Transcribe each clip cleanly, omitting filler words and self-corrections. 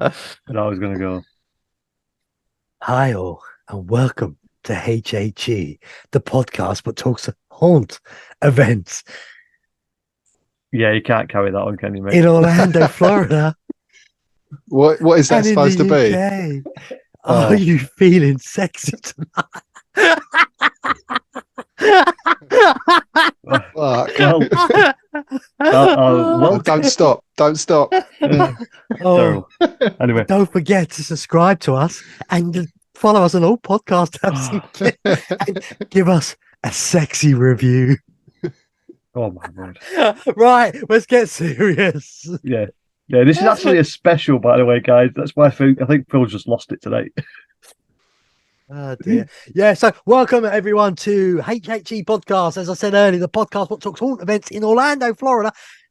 And I was going to go, Hi all, and welcome to HHE, the podcast that talks haunt events yeah, you can't carry that on, can you, mate? in Orlando, Florida, What is that and in supposed to the be? UK. Oh. Are you feeling sexy tonight? Fuck. Well, Don't stop. Don't stop. Oh, terrible. Anyway, don't forget to subscribe to us and follow us on all podcast apps and give us a sexy review. oh my word. Right, let's get serious. Yeah. Yeah, this is actually a special, by the way, guys. That's why I think Phil's just lost it today. Oh dear. Yeah, so welcome everyone to HHE Podcast. As I said earlier, the podcast what talks haunt events in Orlando, Florida,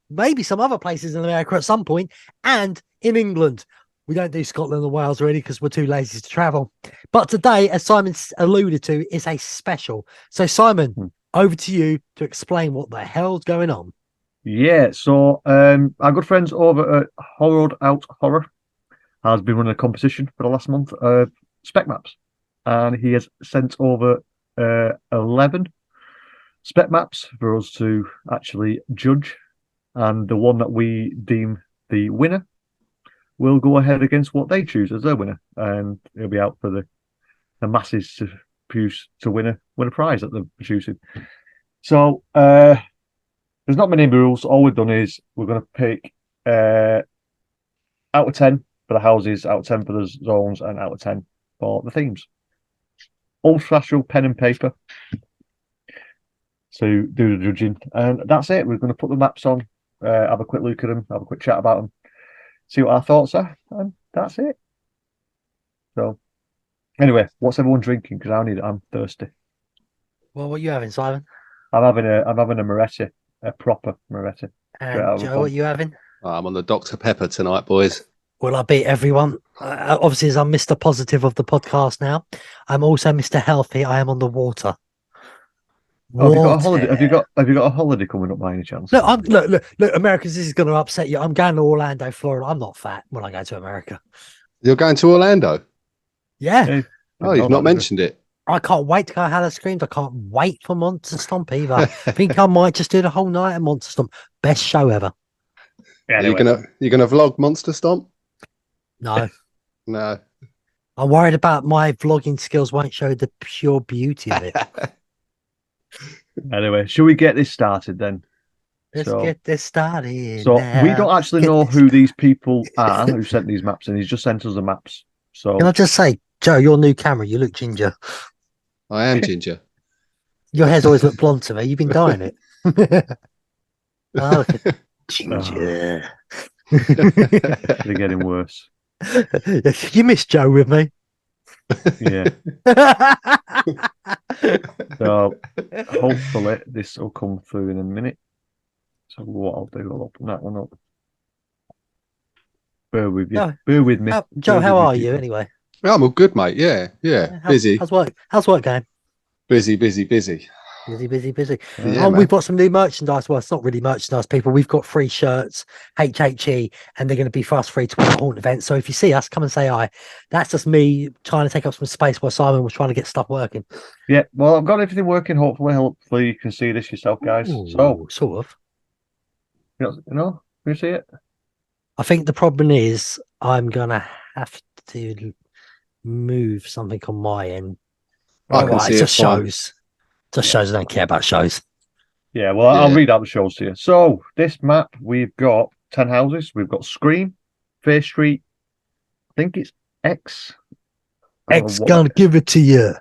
maybe some other places in America at some point, and in England. We don't do Scotland and Wales really because we're too lazy to travel. But today, as Simon alluded to, is a special. So Simon, over to you to explain what the hell's going on. Yeah, so our good friends over at Hallowed Out Horror has been running a competition for the last month of Spec Maps. And he has sent over 11 Spec Maps for us to actually judge. And the one that we deem the winner will go ahead against what they choose as their winner. And it'll be out for the masses to produce to win a prize that they're producing. So there's not many rules. All we've done is we're going to pick out of 10 for the houses, out of 10 for the zones, and out of 10 for the themes. Old-fashioned pen and paper to do the judging. And that's it. We're going to put the maps on, have a quick look at them, have a quick chat about them, see what our thoughts are, and that's it. So, anyway, what's everyone drinking? Because I'm thirsty. Well, what are you having, Simon? I'm having a Moretti, a proper Moretti. And Joe, what are you having? I'm on the Dr. Pepper tonight, boys. Will I beat everyone? Obviously, as I'm Mr. Positive of the podcast now, I'm also Mr. Healthy. I am on the water. Oh, have you got a holiday? Have you got a holiday coming up by any chance? Look, Americans, this is going to upset you. I'm going to Orlando, Florida. I'm not fat when I go to America. You're going to Orlando? Yeah. Hey, Oh, you've not mentioned it. I can't wait to go to Hallowed Screams. I can't wait for Monster Stomp either. I think I might just do the whole night at Monster Stomp. Best show ever. Yeah, You're anyway. gonna vlog Monster Stomp? No. No. I'm worried about my vlogging skills won't show the pure beauty of it. Anyway, should we get this started then? Let's get this started. So now. we don't actually know who these people are who sent these maps, and he's just sent us the maps. So Can I just say, Joe, your new camera, you look ginger. I am ginger. Your hair's always looked blonde to me. You've been dyeing it. Oh, look at ginger. they're getting worse. You miss Joe with me. Yeah. So hopefully this will come through in a minute. So what I'll do, I'll open that one up. Bear with you. Bear with me. Joe, how are you anyway? I'm all good, mate. Yeah. Busy. How's work going? Busy. Busy. Yeah, We've got some new merchandise. Well, it's not really merchandise, people. We've got free shirts, HHE, and they're going to be fast free to win the haunt event. So if you see us, come and say hi. That's just me trying to take up some space while Simon was trying to get stuff working. Yeah, well, I've got everything working. Hopefully you can see this yourself, guys. Ooh, so sort of. you know, can you see it? I think the problem is I'm gonna have to move something on my end. I can see it it just fine. shows. Just shows I don't care about shows. Yeah, well, Yeah. I'll read out the shows to you. So this map, we've got 10 houses. We've got Scream, Fair Street. I think it's X. X gonna give it to you.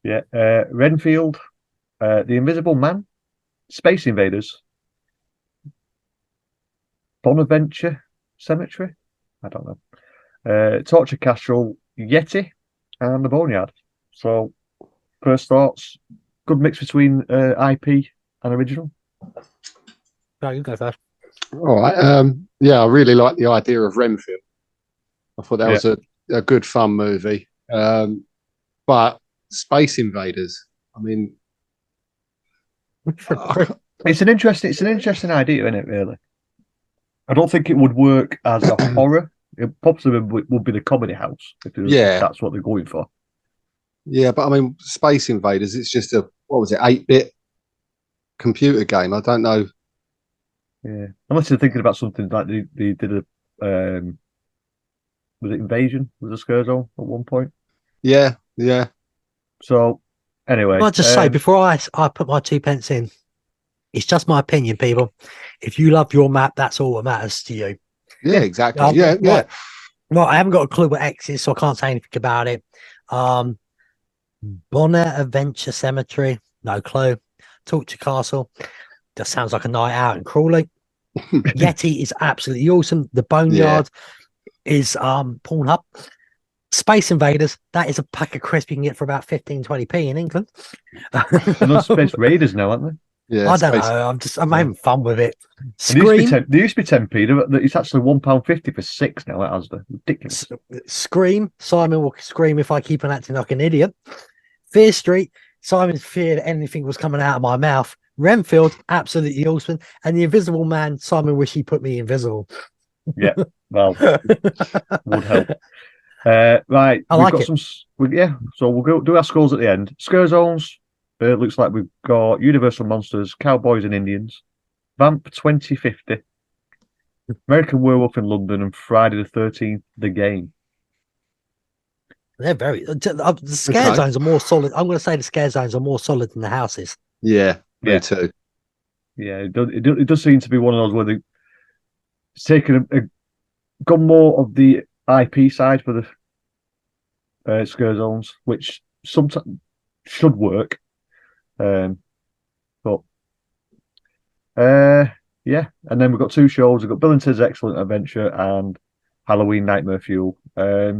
Yeah, Renfield, The Invisible Man, Space Invaders, Bonaventure Cemetery. I don't know. Torture Castle, Yeti, and the Boneyard. So first thoughts. Good mix between IP and original. No, you go first. All right. Yeah, I really like the idea of Renfield. I thought that was a good fun movie. But Space Invaders, I mean, It's an interesting idea, isn't it? Really, I don't think it would work as a horror It possibly would be the comedy house if that's what they're going for. Yeah, but I mean, Space Invaders, it's just a, what was it, 8-bit computer game. I don't know. Yeah, unless they're thinking about something like they did a was it Invasion? Was a scare zone at one point? Yeah. So anyway, Can I just say before I put my 2 pence in, it's just my opinion, people. If you love your map, that's all that matters to you. Yeah, exactly. Yeah. Well, I haven't got a clue what X is, so I can't say anything about it. Bonner Adventure Cemetery, no clue. Torture Castle, just sounds like a night out in Crawley. Yeti is absolutely awesome. The Boneyard is Pornhub. Space Invaders, that is a pack of crisp you can get for about 15-20p in England. They're Space Raiders now, aren't they? Yeah, I don't know. I'm having fun with it. Scream. They used to be 10p. It's actually £1.50 for 6 now at Asda. Ridiculous. Scream. Simon will scream if I keep on acting like an idiot. Fear Street. Simon's feared anything was coming out of my mouth. Renfield, absolutely awesome. And the Invisible Man, Simon wish he put me invisible. Yeah, well, would help. Right, I like it. So we'll go do our scores at the end. Scare zones. Looks like we've got Universal Monsters, Cowboys and Indians, Vamp 2050, American Werewolf in London, and Friday the 13th, The Game. They're very the scare zones are more solid. I'm going to say the scare zones are more solid than the houses. Yeah, me too. Yeah, it does seem to be one of those where they've taken gone more of the IP side for the scare zones, which sometimes should work. And then we've got 2 shows. We've got Bill and Ted's Excellent Adventure and Halloween Nightmare Fuel. I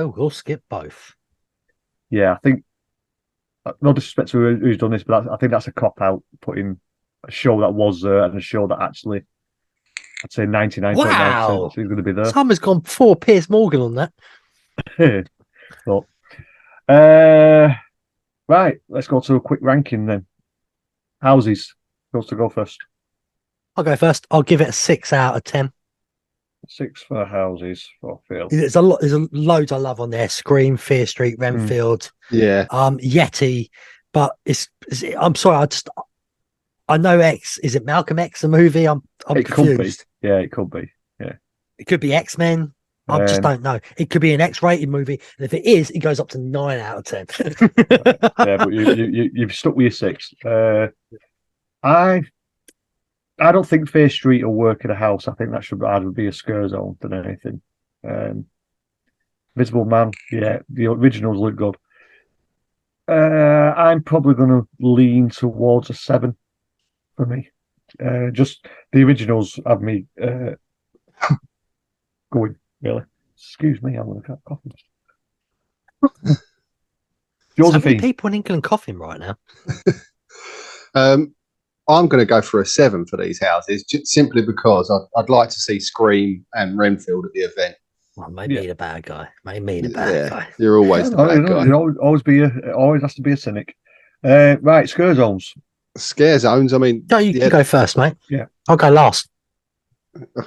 will skip both. Yeah, I think no disrespect to who's done this, but I think that's a cop out, putting a show that was there and a show that actually, I'd say 99.9% is going to be there. Someone's gone for Piers Morgan on that. But, right, let's go to a quick ranking then. Houses. Who wants to go first? I'll go first. I'll give it a 6 out of 10. 6 for houses for Phil. There's loads I love on there. Scream, Fear Street, Renfield, Yeti. But I'm sorry, I know X. Is it Malcolm X, the movie? I'm confused. Could be. Yeah, it could be. Yeah, it could be X-Men. I just don't know. It could be an X-rated movie, and if it is, it goes up to 9 out of 10. Yeah, but you've stuck with your 6. I don't think Fear Street will work in a house. I think that should rather be a scare zone than anything. Visible Man, yeah, the originals look good. I'm probably going to lean towards a 7 for me. Just the originals have me going, really. Excuse me, I'm going to get coffee. So many people in England coughing right now. I'm going to go for a 7 for these houses, just simply because I'd like to see Scream and Renfield at the event. Well, maybe the bad guy. Maybe the bad guy. You're always the bad guy. It always has to be a cynic. Right, scare zones. Scare zones. I mean, no, you can go first, mate. Yeah, I'll go last.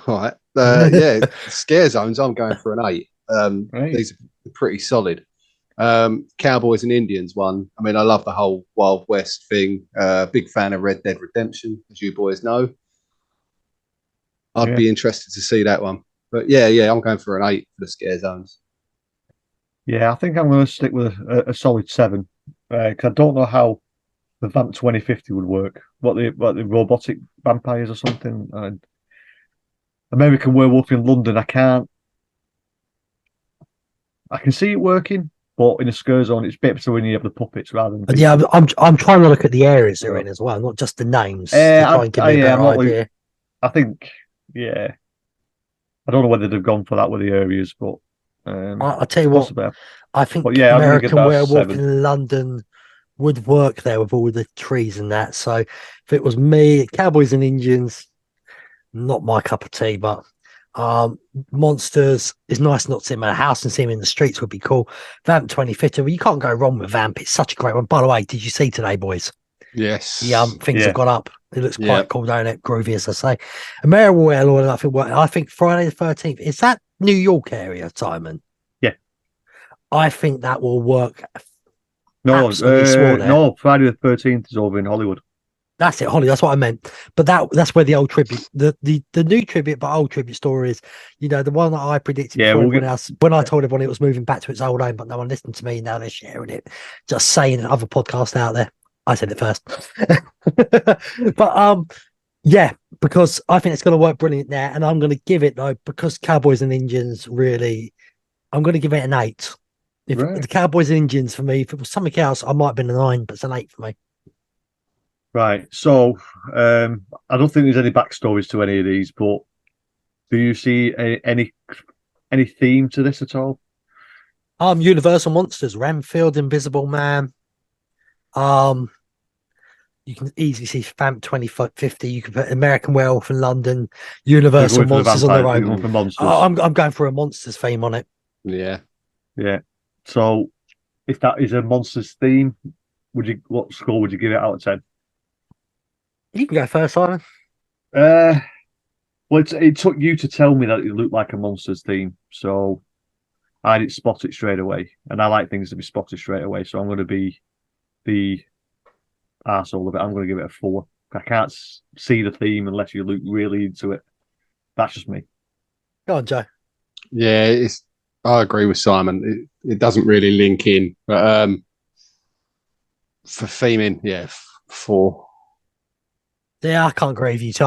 All right. Scare zones. I'm going for an 8. Right. These are pretty solid. Cowboys and Indians one. I mean, I love the whole Wild West thing. Big fan of Red Dead Redemption, as you boys know. I'd be interested to see that one. But I'm going for an 8 for the scare zones. Yeah, I think I'm going to stick with a solid 7 because I don't know how the Vamp 2050 would work. What the robotic vampires or something. American Werewolf in London. I can see it working. But in a scare zone, it's better when you have the puppets rather than. Yeah, I'm trying to look at the areas they're in as well, not just the names. I think, I don't know whether they've gone for that with the areas, but I'll tell you what, I think American Werewolf in London would work there with all the trees and that. So if it was me, Cowboys and Indians, not my cup of tea, but Monsters is nice not to see him in a house and see him in the streets would be cool. Vamp 2050, well, you can't go wrong with Vamp. It's such a great one. By the way, did you see today, boys? Yes. Things have gone up. It looks Yeah. quite cool, don't it? Groovy, as I say. American Werewolf, I think Friday the 13th. Is that New York area, Simon? Yeah. I think that will work. No, Absolutely swore there. no. Friday the 13th is over in Hollywood. That's it, Holly. That's what I meant. But that's where the old tribute, the new tribute, but old tribute story is. You know, the one that I predicted Yeah, before we'll everyone else. When I told everyone it was moving back to its old home, but no one listened to me. Now they're sharing it, just saying it. Other podcasts out there. I said it first. But yeah, because I think it's going to work brilliant there, and I'm going to give it though because Cowboys and Indians really. I'm going to give it an 8. If Right. the Cowboys and Indians for me, if it was something else, I might have been a 9, but it's an 8 for me. Right. So, I don't think there's any backstories to any of these, but do you see any theme to this at all? Universal monsters, Renfield, Invisible Man. You can easily see FAMP 2050. You can put American Werewolf in London, Universal You're going for the monsters on vampire, their you're own. going for monsters. I'm going for a monsters theme on it. Yeah. Yeah. So, if that is a monsters theme, what score would you give it out of 10? You can go first, Simon. Well, it took you to tell me that it looked like a monsters theme, so I didn't spot it straight away, and I like things to be spotted straight away. So I'm going to be the arsehole of it. I'm going to give it a 4. I can't see the theme unless you look really into it. That's just me. Go on, Joe. Yeah, I agree with Simon. It doesn't really link in, but for theming, yeah, 4. Yeah, I can't agree with you too.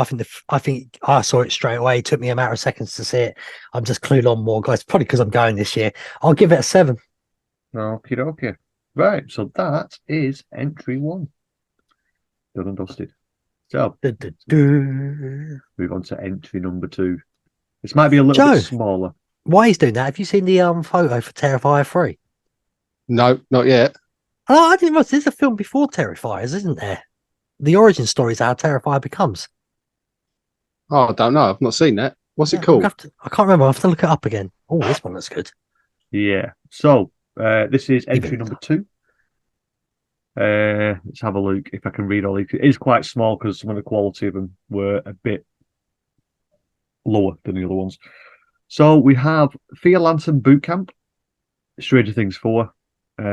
I think I saw it straight away. It took me a matter of seconds to see it. I'm just clued on more, guys. Probably because I'm going this year. I'll give it a 7. Okay. Right, so that is entry 1. Done and dusted. So move on to entry number 2. This might be a little bit smaller. Why he's doing that? Have you seen the photo for Terrifier 3? No, not yet. Oh, I didn't realize there's a film before Terrifiers, isn't there? The origin story is how Terrifier becomes. Oh, I don't know. I've not seen that. What's it called? I can't remember. I have to look it up again. Oh, this one looks good. Yeah. So this is entry number 2. Let's have a look if I can read all these. It is quite small because some of the quality of them were a bit lower than the other ones. So we have Fear Lantern Boot Camp, Stranger Things 4,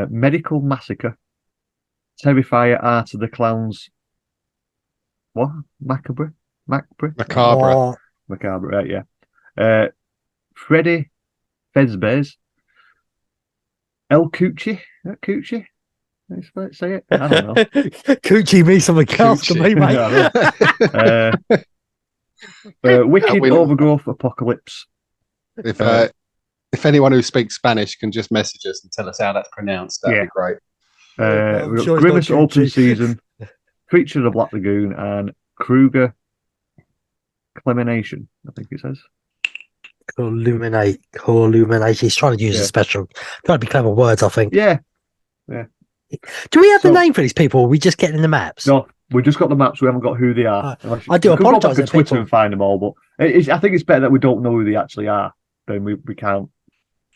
Medical Massacre, Terrifier Art of the Clowns. What? Macabre, Macabre. right? Yeah. Freddy Fazbear's El Cucci. Cucci? Say it. I don't know. Coochie me something else to me, mate. Wicked Overgrowth Apocalypse. If anyone who speaks Spanish can just message us and tell us how that's pronounced, that'd be great. We've got Grimace Open Season, Creature of the Black Lagoon, and Kruger Clemination, I think it says. Illuminate. He's trying to use a special. Trying to be clever words, I think. Yeah. Do we have the name for these people? Or are we just getting the maps? No, we've just got the maps. We haven't got who they are. I do apologise. We could go back to Twitter and find them all, but I think it's better that we don't know who they actually are. Then we can't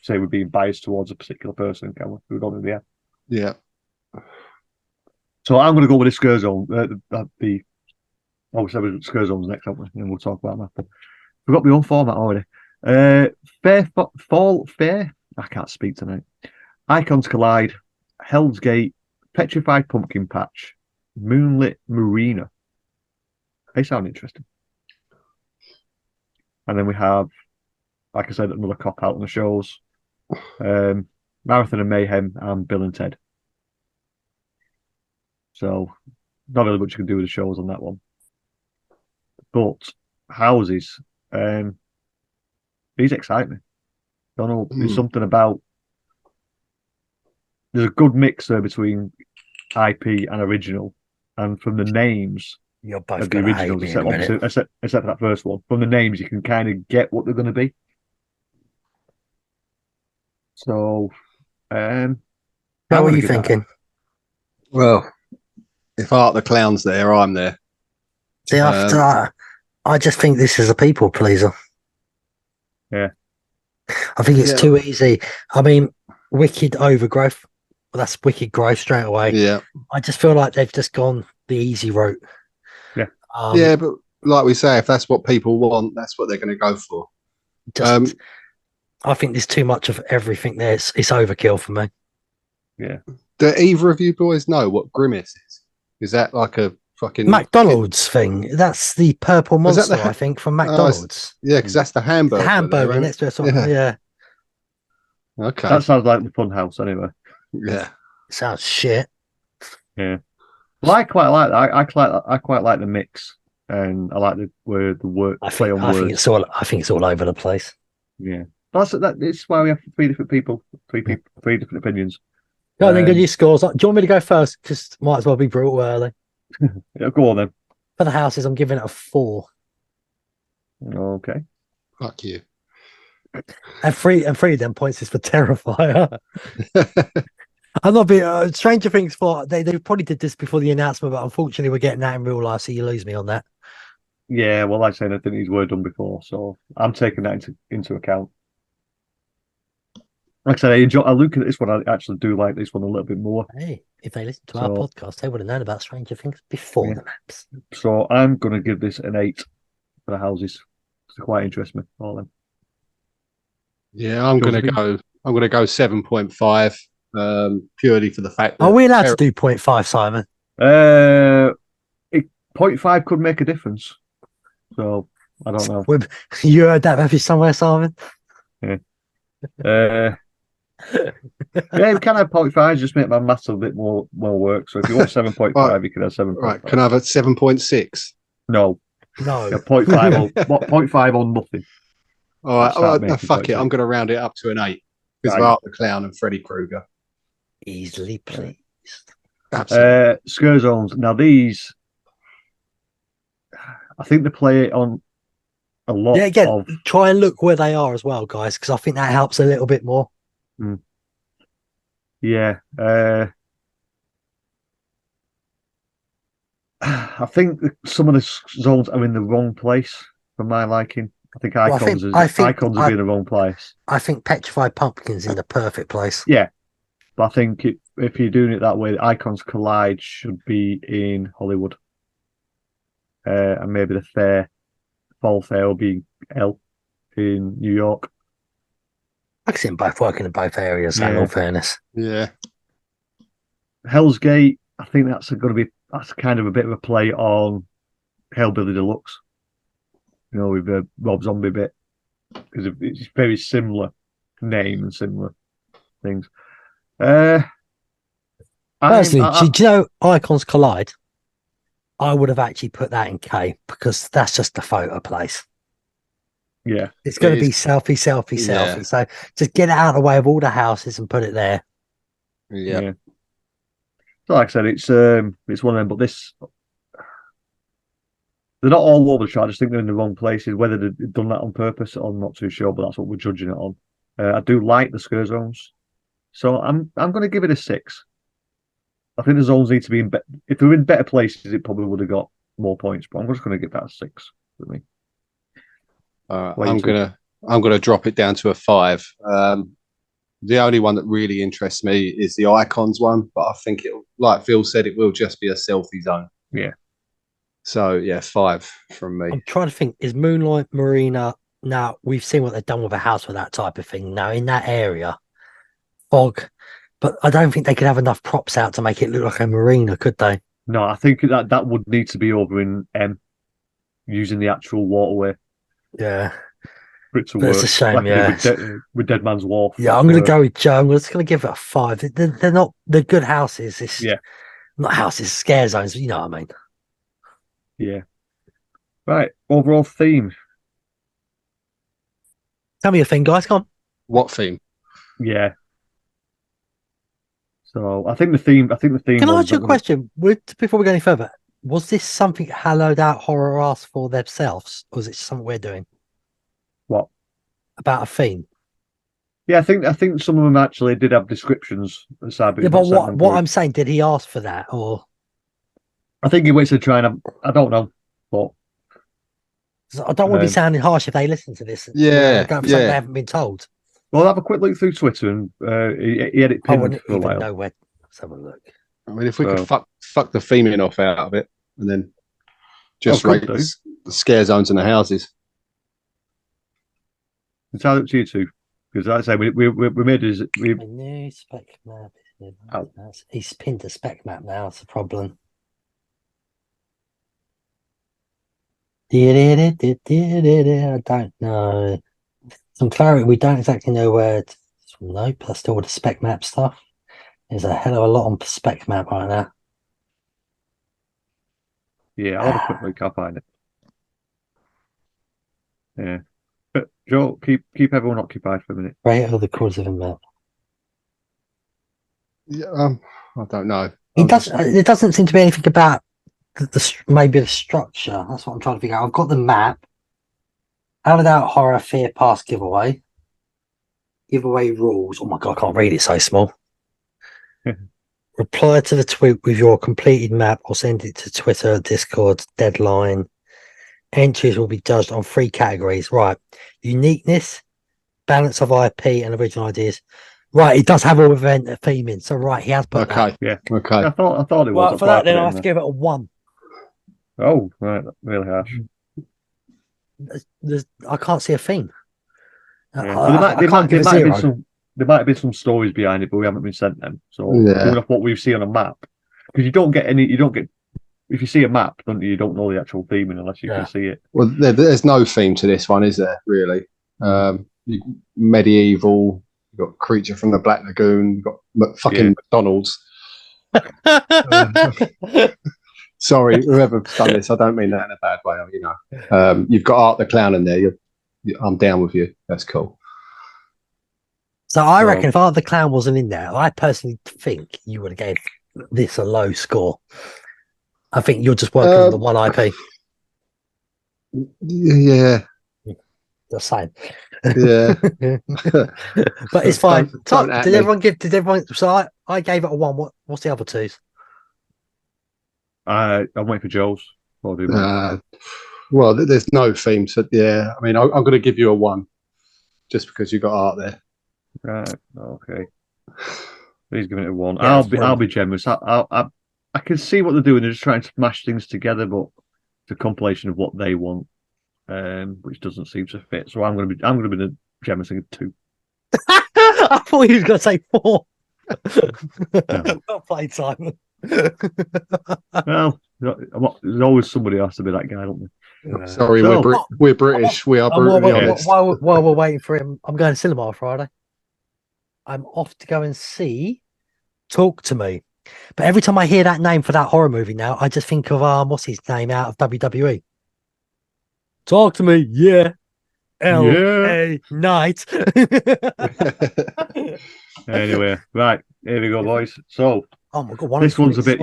say we're being biased towards a particular person, can we? We don't know who they are. Yeah. So I'm going to go with the scare zone. Obviously, we've got scare zones next, haven't we? And we'll talk about that. But we've got my own format already. Fair. I can't speak tonight. Icons Collide, Hell's Gate, Petrified Pumpkin Patch, Moonlit Marina. They sound interesting. And then we have, like I said, another cop out on the shows. Marathon and Mayhem and Bill and Ted. So not really much you can do with the shows on that one. But houses, these excite me. Don't know, there's something about. There's a good mix there between IP and original, and from the names You're both of the originals, except for that first one. From the names, you can kind of get what they're going to be. So, what are you thinking? Well, if Art the Clown's there, I'm there. See, I just think this is a people pleaser. Yeah. I think it's too easy. I mean, Wicked Overgrowth. Well, that's Wicked Growth straight away. Yeah. I just feel like they've just gone the easy route. Yeah. Yeah, but like we say, if that's what people want, that's what they're going to go for. I think there's too much of everything there. It's overkill for me. Yeah. Do either of you boys know what Grimace is? Is that like a fucking McDonald's thing? That's the purple Is that monster, the I think, from McDonald's. Yeah, because that's the hamburger. Hamburger there, next to it. Yeah. Okay. That sounds like the fun house anyway. Yeah. Sounds shit. Yeah. Well, I quite like that. I quite like the mix, and I like the word play on words. I think it's all over the place. Yeah. It's why we have three different people, three different opinions. Go on then, good your scores. Do you want me to go first? Just might as well be brutal early. Yeah, go on then. For the houses, I'm giving it a 4. Okay. Fuck you. And three of them points is for Terrifier. I'm not being Stranger Things they probably did this before the announcement, but unfortunately we're getting that in real life, so you lose me on that. Yeah, well, like I said, I think these were done before, so I'm taking that into account. Like I said, I look at this one. I actually do like this one a little bit more. Hey, if they listened to our podcast, they would have known about Stranger Things before the maps. So I'm going to give this an 8 for the houses. It's quite interest me, all them. Yeah, I'm going to go 7.5. Purely for the fact that are we allowed to do 0.5, Simon? 0.5 could make a difference. So I don't know. You heard that maybe somewhere, Simon? Yeah. Yeah, we can have 0.5, just make my maths a bit more work. So if you want 7.5, you can have 7.5. Right, can I have a 7.6? No. No. 0.5 on nothing. All right, fuck it. I'm going to round it up to an 8 because of Art the Clown and Freddy Krueger. Easily pleased. Scare zones. Now these, I think they play on a lot. Yeah, again, try and look where they are as well, guys, because I think that helps a little bit more. Yeah. I think some of the zones are in the wrong place for my liking. I think icons are in the wrong place. I think Petrified Pumpkin's in the perfect place. Yeah. But I think if you're doing it that way, Icons Collide should be in Hollywood. And maybe the Fall Fair will be L in New York. I can see them both working in both areas, in all fairness. Yeah. Hell's Gate, I think that's kind of a bit of a play on Hellbilly Deluxe. You know, with the Rob Zombie bit. Because it's very similar name and similar things. Personally, do you know Icons Collide? I would have actually put that in K because that's just a photo place. Yeah. It's going to be selfie. So just get it out of the way of all the houses and put it there. Yeah. So like I said, it's one of them, but they're not all over the chart. I just think they're in the wrong places. Whether they've done that on purpose, I'm not too sure, but that's what we're judging it on. I do like the scare zones. So I'm going to give it a 6. I think the zones need to be if they're in better places, it probably would have got more points. But I'm just going to give that a 6 for me. I'm gonna drop it down to a 5. The only one that really interests me is the Icons one, but I think like Phil said, it will just be a selfie zone. Yeah. So yeah, 5 from me. I'm trying to think. Is Moonlight Marina? Now we've seen what they've done with a house with that type of thing. Now in that area, fog, but I don't think they could have enough props out to make it look like a marina, could they? No, I think that would need to be over in M, using the actual waterway. Yeah. For it to work. It's a shame, with Dead Man's Wharf. Yeah, I'm going to go with Joe. I'm just going to give it a 5. They're good houses. Not houses, scare zones. You know what I mean? Yeah. Right. Overall theme. Tell me your thing, guys. Come on. What theme? Yeah. So I think the theme. Can I ask you a question before we go any further? Was this something Hallowed Out Horror asked for themselves, or was it something we're doing? What? About a theme? Yeah, I think some of them actually did have descriptions. But what I'm saying, did he ask for that, or? I think he wants to try and. I don't know, but I don't want to be sounding harsh if they listen to this. Yeah, they haven't been told. Well, have a quick look through Twitter, and he had it pinned for a while. Know where. Let's have a look. I mean, if we could fuck the theming off out of it, and then Just rate the scare zones in the houses. It's out to you two. Because like I say, we made his. A new spec map. He's pinned a spec map now. That's the problem. I don't know. Some clarity. We don't exactly know where. Nope, that's still with the spec map stuff. There's a hell of a lot on spec map right now. Yeah, I'll have a quick look. I'll find it. Yeah, but Joe, keep everyone occupied for a minute. Right, of the cause of a map. Yeah, I don't know. It doesn't seem to be anything about maybe the structure. That's what I'm trying to figure out. I've got the map. Hallowed Out Horror Fear Pass giveaway. Giveaway rules. Oh my god, I can't read it so small. Reply to the tweet with your completed map or send it to Twitter, Discord, deadline. Entries will be judged on 3 categories. Right. Uniqueness, balance of IP, and original ideas. Right, it does have all event theming. So right, he has put that. Yeah. Okay. I thought it was. Well, for that then I have to give it a 1. Oh, right, really harsh. I can't see a theme. Yeah. There might have been some stories behind it, but we haven't been sent them. So going off what we see on a map, because you don't get if you see a map, you don't know the actual theming unless you can see it. Well, there's no theme to this one, is there? Really, medieval. You've got Creature from the Black Lagoon. You've got fucking McDonald's. Sorry, whoever's done this, I don't mean that in a bad way. You know, you've got Art the Clown in there. I'm down with you. That's cool. So I reckon if Art the Clown wasn't in there, I personally think you would have gave this a low score. I think you're just working on the one IP. Yeah. Just saying. Yeah. But it's fine. Did everyone? So I gave it a 1. What's the other 2s? I'm waiting for Joe's. Well, there's no theme, so yeah. I mean, I'm going to give you a 1, just because you got Art there. Right. Okay. He's giving it a 1. Yeah, I'll be generous. I can see what they're doing. They're just trying to smash things together, but it's a compilation of what they want, which doesn't seem to fit. So I'm going to be the generous and 2. I thought he was going to say 4. No. Well played, Simon. Well, there's always somebody else to be that guy, don't there? Sorry, we're British. We are brutally honest. While we're waiting for him, I'm going to cinema on Friday. I'm off to go and see Talk to Me. But every time I hear that name for that horror movie now, I just think of what's his name out of WWE? Talk to Me, yeah. L.A. Knight. Anyway, right, here we go, boys. So, oh my god, this one's a bit,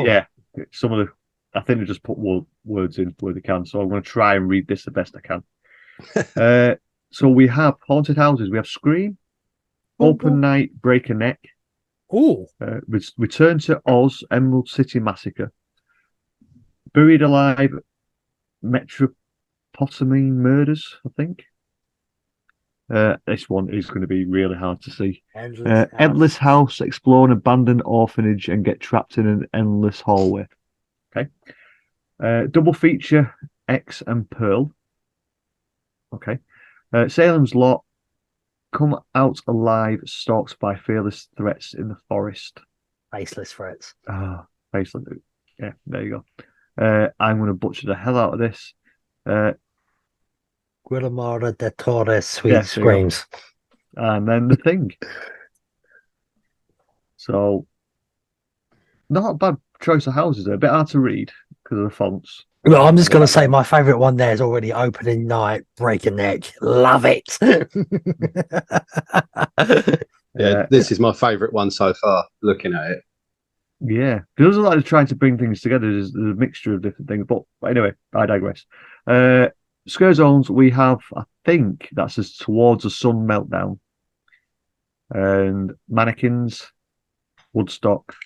some of the, I think they just put words in where they can. So I'm going to try and read this the best I can. So we have Haunted Houses. We have Scream, Open Night, Break a Neck. Oh, Return to Oz, Emerald City Massacre, Buried Alive, Metropotamine Murders, I think. This one is going to be really hard to see. Endless House, explore an abandoned orphanage and get trapped in an endless hallway. Okay. Double feature, X and Pearl. Okay. Salem's Lot, come out alive, stalked by fearless threats in the forest. Faceless threats. Faceless. Yeah, there you go. I'm going to butcher the hell out of this. Guillermo de Torres, Sweet Screams. And then The Thing. So, not a bad choice of houses there. A bit hard to read because of the fonts. Well, I'm just going to say my favourite one there is already Opening Night, Break a Neck. Love it. Yeah, this is my favourite one so far, looking at it. Yeah, it doesn't like they're trying to bring things together. There's a mixture of different things. But anyway, I digress. Scare Zones, we have, I think that's as Towards a Sun Meltdown. And Mannequins, Woodstock,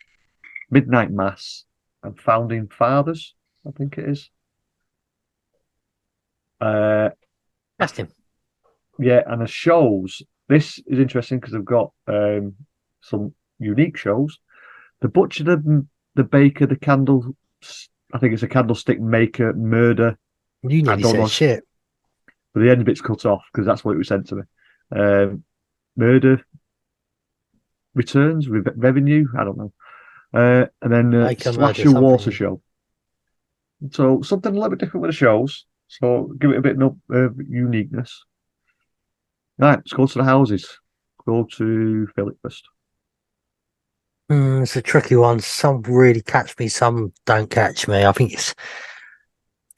Midnight Mass, and Founding Fathers, I think it is. That's him. Yeah, and the shows, this is interesting because they've got some unique shows. The Butcher, the Baker, the I think it's a candlestick maker murder. You nearly said shit. But the end bit's cut off because that's what it was sent to me. Murder returns, revenue, I don't know. And then Slasher Water Show. So something a little bit different with the shows. So give it a bit of uniqueness. Right, let's go to the houses. Go to Philip first. It's a tricky one. Some really catch me, some don't catch me. I think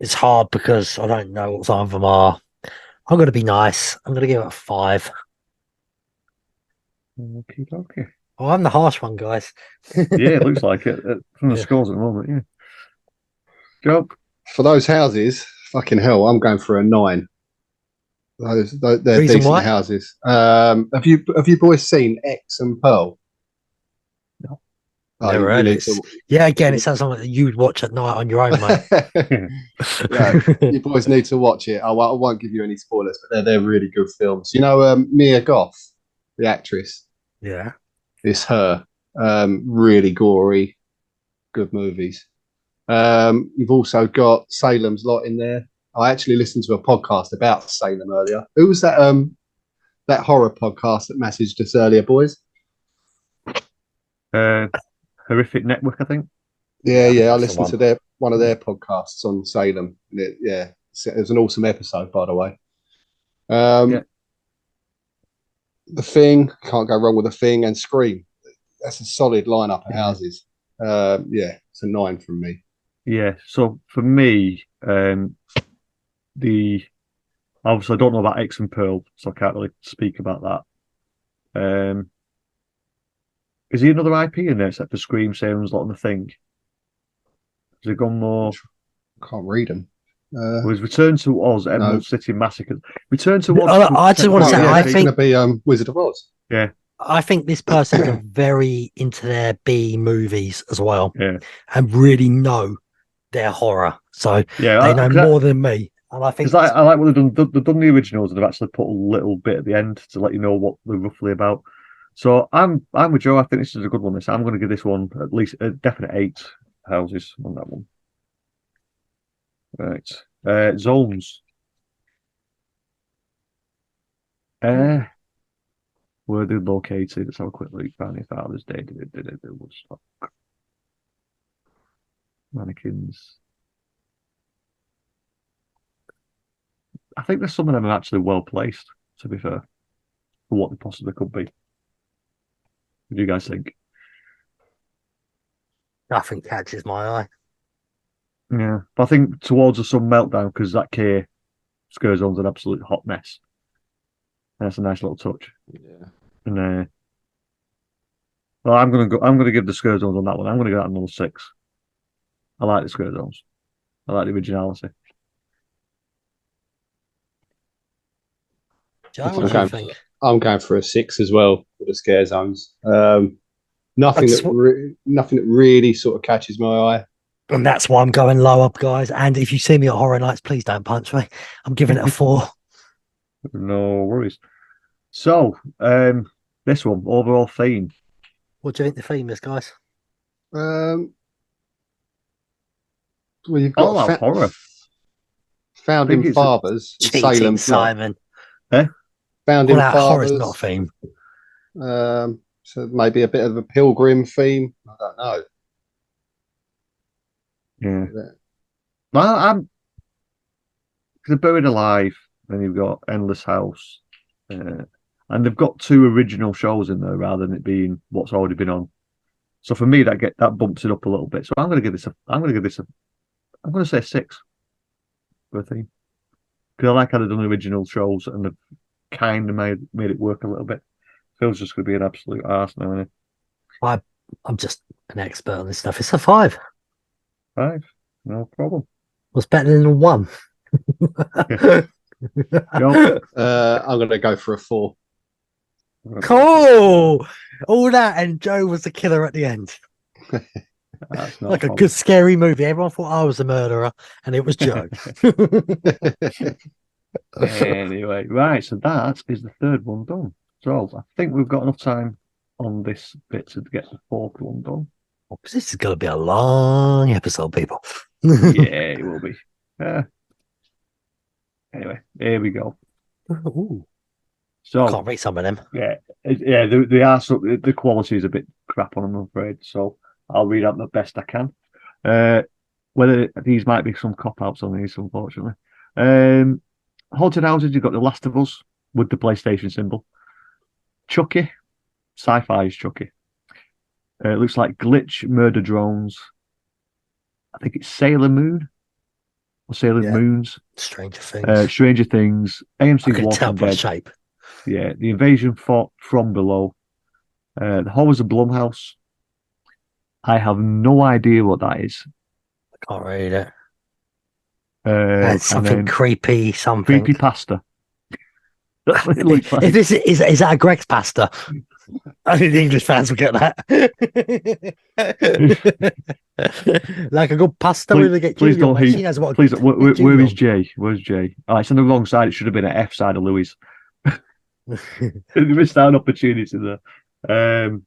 it's hard because I don't know what some of them are. I'm going to be nice. I'm going to give it a 5. Okay. Oh, I'm the harsh one, guys. Yeah, it looks like it from the scores at the moment. Yeah. Joe, for those houses, fucking hell, I'm going for a 9. They're decent houses. Have you boys seen X and Pearl? No. Never heard it. Yeah, again, it sounds like you'd watch at night on your own, mate. Yeah, you boys need to watch it. I won't give you any spoilers, but they're really good films. You know, Mia Goth, the actress. Yeah, it's her. Really gory, good movies. You've also got Salem's Lot in there. I actually listened to a podcast about Salem earlier. Who was that? That horror podcast that messaged us earlier, boys. Horrific Network, I think. Yeah. I listened to one of their podcasts on Salem. It was an awesome episode, by the way. The Thing, can't go wrong with The Thing, and Scream. That's a solid lineup of houses. It's a 9 from me. Yeah. So for me, obviously I don't know about X and Pearl, so I can't really speak about that. Is he another IP in there except for Scream, Salem's Lot, and The Thing? Has he gone more? Can't read them. Was Return to Oz, Emerald City Massacre? Return to Oz. I just want to say, I think it's going to be Wizard of Oz. Yeah. I think this person's very into their B movies as well. Yeah. And really know their horror. So they know more than me. And I think I like what they've done. They've done the originals and they've actually put a little bit at the end to let you know what they're roughly about. So I'm with Joe. I think this is a good one. I'm going to give this one at least a definite 8 houses on that one. Right. Zones. Where they're located. Let's have a quick look. Founding Fathers Day. Woodstock. Mannequins. I think there's some of them are actually well placed, to be fair, for what they possibly could be. What do you guys think? Nothing catches my eye. Yeah, but I think towards the Sun Meltdown, because that Scare Zone's an absolute hot mess. And that's a nice little touch. Yeah. And well, I'm gonna give the Scare Zones on that one. I'm gonna go that another 6. I like the Scare Zones. I like the originality. Joe, what do you think? I'm going for a 6 as well for the Scare Zones. Nothing that really sort of catches my eye. And that's why I'm going low up, guys. And if you see me at Horror Nights, please don't punch me. I'm giving it a 4. No worries. So, this one, overall theme. What do you think the theme is, guys? Well, you've got horror. Founding Fathers, Salem, Simon. Founding Fathers. Horror's not a theme. So maybe a bit of a pilgrim theme. I don't know. Yeah. Well, I'm because Buried Alive. Then you've got Endless House, and they've got 2 original shows in there rather than it being what's already been on. So for me, that bumps it up a little bit. So I'm going to say 6 for a theme because I like how they've done original shows and they've kind of made it work a little bit. Phil's just going to be an absolute arse now, isn't he? I'm just an expert on this stuff. It's a 5. 5, no problem. What's better than a 1? I'm going to go for a 4. Cool. All that, and Joe was the killer at the end. Like a good scary movie. Everyone thought I was the murderer, and it was Joe. Anyway, right. So that is the 3rd one done. So I think we've got enough time on this bit to get the 4th one done. Because this is going to be a long episode, people. Yeah, it will be. Anyway, here we go. Ooh, So can't read some of them. yeah, they are. So the quality is a bit crap on them, I'm afraid. So I'll read out the best I can. Whether these might be some cop outs on these, unfortunately. Haunted houses. You've got The Last of Us with the PlayStation symbol. Chucky, sci-fi's Chucky. It looks like Glitch, Murder Drones. I think it's Sailor Moon or Sailor Moons. Stranger Things. Stranger Things. AMC's I can tell Walking by the Dead. shape. Yeah, The Invasion from Below. The Horrors of Blumhouse. I have no idea what that is. I can't read it. And something creepy, something. Creepy pasta. That's what it looks like. Is that a Greg's pasta? I think the English fans will get that. Like a good pasta where they get please Julian, don't mate. heat. She knows what. Please, where is Jay? Where's Jay? Oh, it's on the wrong side. It should have been an F side of Louis. They missed out an opportunity there.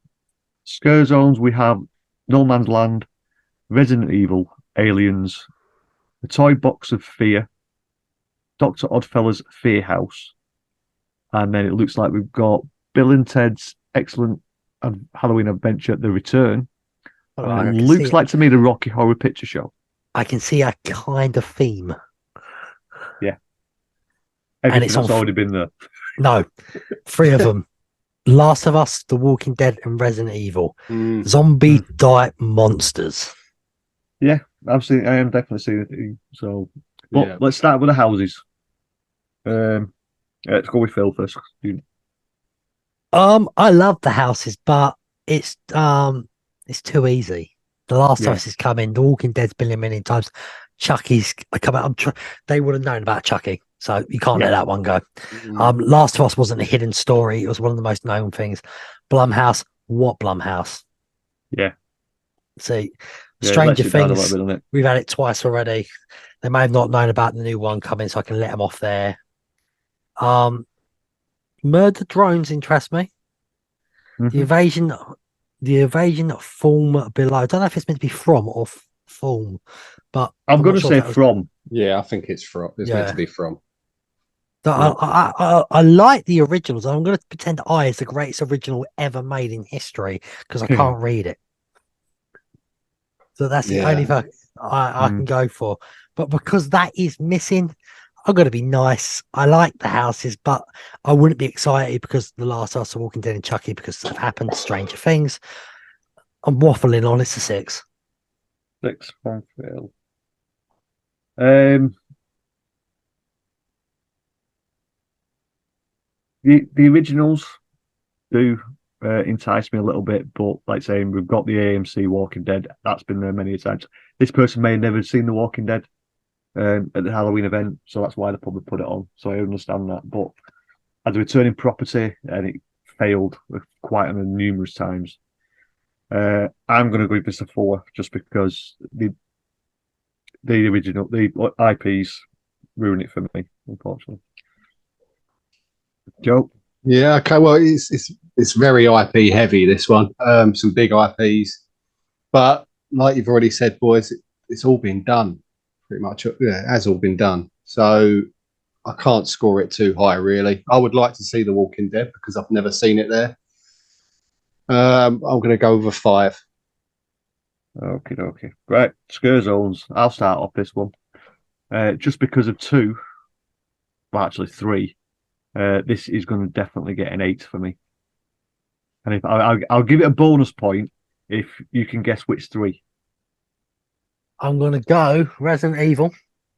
Scare zones. We have No Man's Land, Resident Evil, Aliens, The Toy Box of Fear, Dr. Oddfellow's Fear House, and then it looks like we've got Bill and Ted's Excellent Halloween Adventure: The Return. And looks like to me the Rocky Horror Picture Show. I can see a kind of theme. Yeah, everything that's already been there. No, 3 of them. Last of Us, The Walking Dead, and Resident Evil. Zombie diet monsters. Yeah, I am definitely seeing it. So, but let's start with the houses. Let's go with Phil first. I love the houses, but it's too easy. The Last of Us is coming. The Walking Dead's been a million times. Chucky's come out. They would have known about Chucky, so you can't let that one go. Last of Us wasn't a hidden story. It was one of the most known things. Blumhouse, what Blumhouse? Yeah. See, Stranger Things. We've had it twice already. They may have not known about the new one coming, so I can let them off there. Murder Drones interest me. The evasion form below. I don't know if it's meant to be from or form, but I'm going to say from. Yeah, I think it's from. It's meant to be from. I like the originals. I'm going to pretend I is the greatest original ever made in history because I can't read it. So that's the only thing I can go for. But because that is missing, I'm going to be nice. I like the houses, but I wouldn't be excited because The Last of Us, Walking Dead, and Chucky because it happened. Stranger Things. I'm waffling on. It's a 6. 6 from Phil. The originals do entice me a little bit, but like saying we've got the AMC Walking Dead. That's been there many times. This person may have never seen The Walking Dead at the Halloween event, so that's why they probably put it on. So I understand that. But as a returning property, and it failed quite numerous times, I'm going to give this a 4 just because the original, the IPs ruin it for me, unfortunately. Joe? Yeah, okay. Well, it's very IP heavy, this one. Some big IPs, but like you've already said, boys, it's all been done pretty much. Yeah, it has all been done. So I can't score it too high, really. I would like to see The Walking Dead because I've never seen it there. I'm going to go with a 5. Okay. Right, Scare Zones. I'll start off this one. Just because of 2, well, actually 3. This is going to definitely get an 8 for me. And if I'll give it a bonus point if you can guess which 3. I'm going to go Resident Evil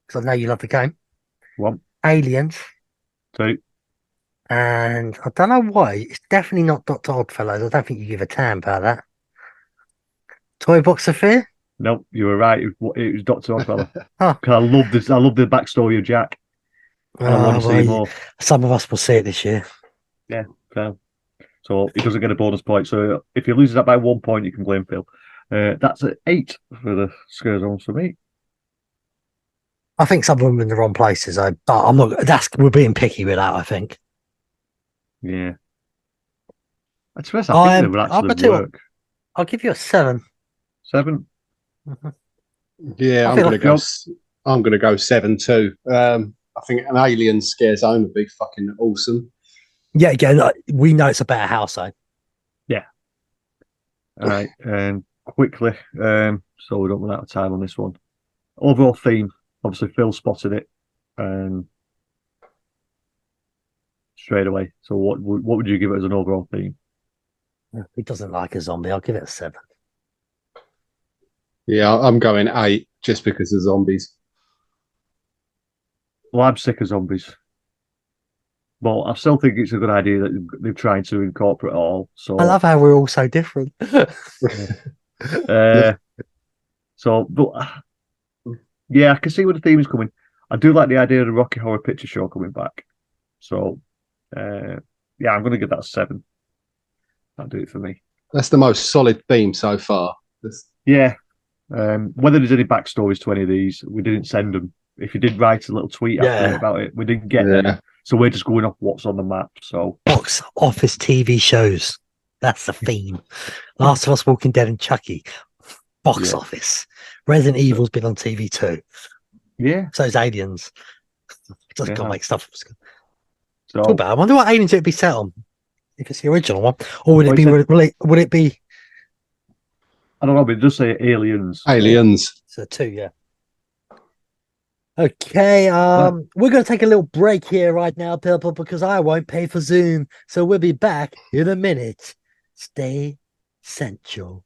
because I know you love the game. 1. Aliens. 2. And I don't know why. It's definitely not Dr. Oddfellows. I don't think you give a damn about that. Toy Box of Fear? No, you were right. It was Dr. Oddfellow. Huh. I love this. I love the backstory of Jack. And I want to see more. Some of us will see it this year. Yeah, fair. So he doesn't get a bonus point. So if he loses that by 1 point, you can blame Phil. That's an 8 for the Scare Zones for me. I think some of them are in the wrong places. But I'm not. We're being picky with that. I think. Yeah. I suppose I think they would actually work. I'll give you a 7. 7. Mm-hmm. Yeah, I'm gonna go 7 too. I think an alien scare zone would be fucking awesome. Yeah, again, we know it's a better house zone. Yeah. All right, and quickly, so we don't run out of time on this one. Overall theme, obviously Phil spotted it, straight away. So what would you give it as an overall theme? He doesn't like a zombie. I'll give it a 7. Yeah, I'm going 8 just because of zombies. Well, I'm sick of zombies. Well, I still think it's a good idea that they're trying to incorporate it all. So I love how we're all so different. But yeah, I can see where the theme is coming. I do like the idea of the Rocky Horror Picture Show coming back. So yeah, I'm going to give that a 7. That'll do it for me. That's the most solid theme so far. Yeah. Whether there's any backstories to any of these, we didn't send them. If you did write a little tweet after about it, we didn't get them. So we're just going off what's on the map. So box office TV shows. That's the theme. Last of Us, Walking Dead, and Chucky. Box office. Resident Evil's been on TV too. Yeah. So is Aliens. Just gotta make stuff. So I wonder what Aliens it would be set on. If it's the original one, or would it be? Would it be? I don't know, but it does say Aliens. Aliens. So 2, yeah. Okay, we're going to take a little break here right now, people, because I won't pay for Zoom. So we'll be back in a minute. Stay central.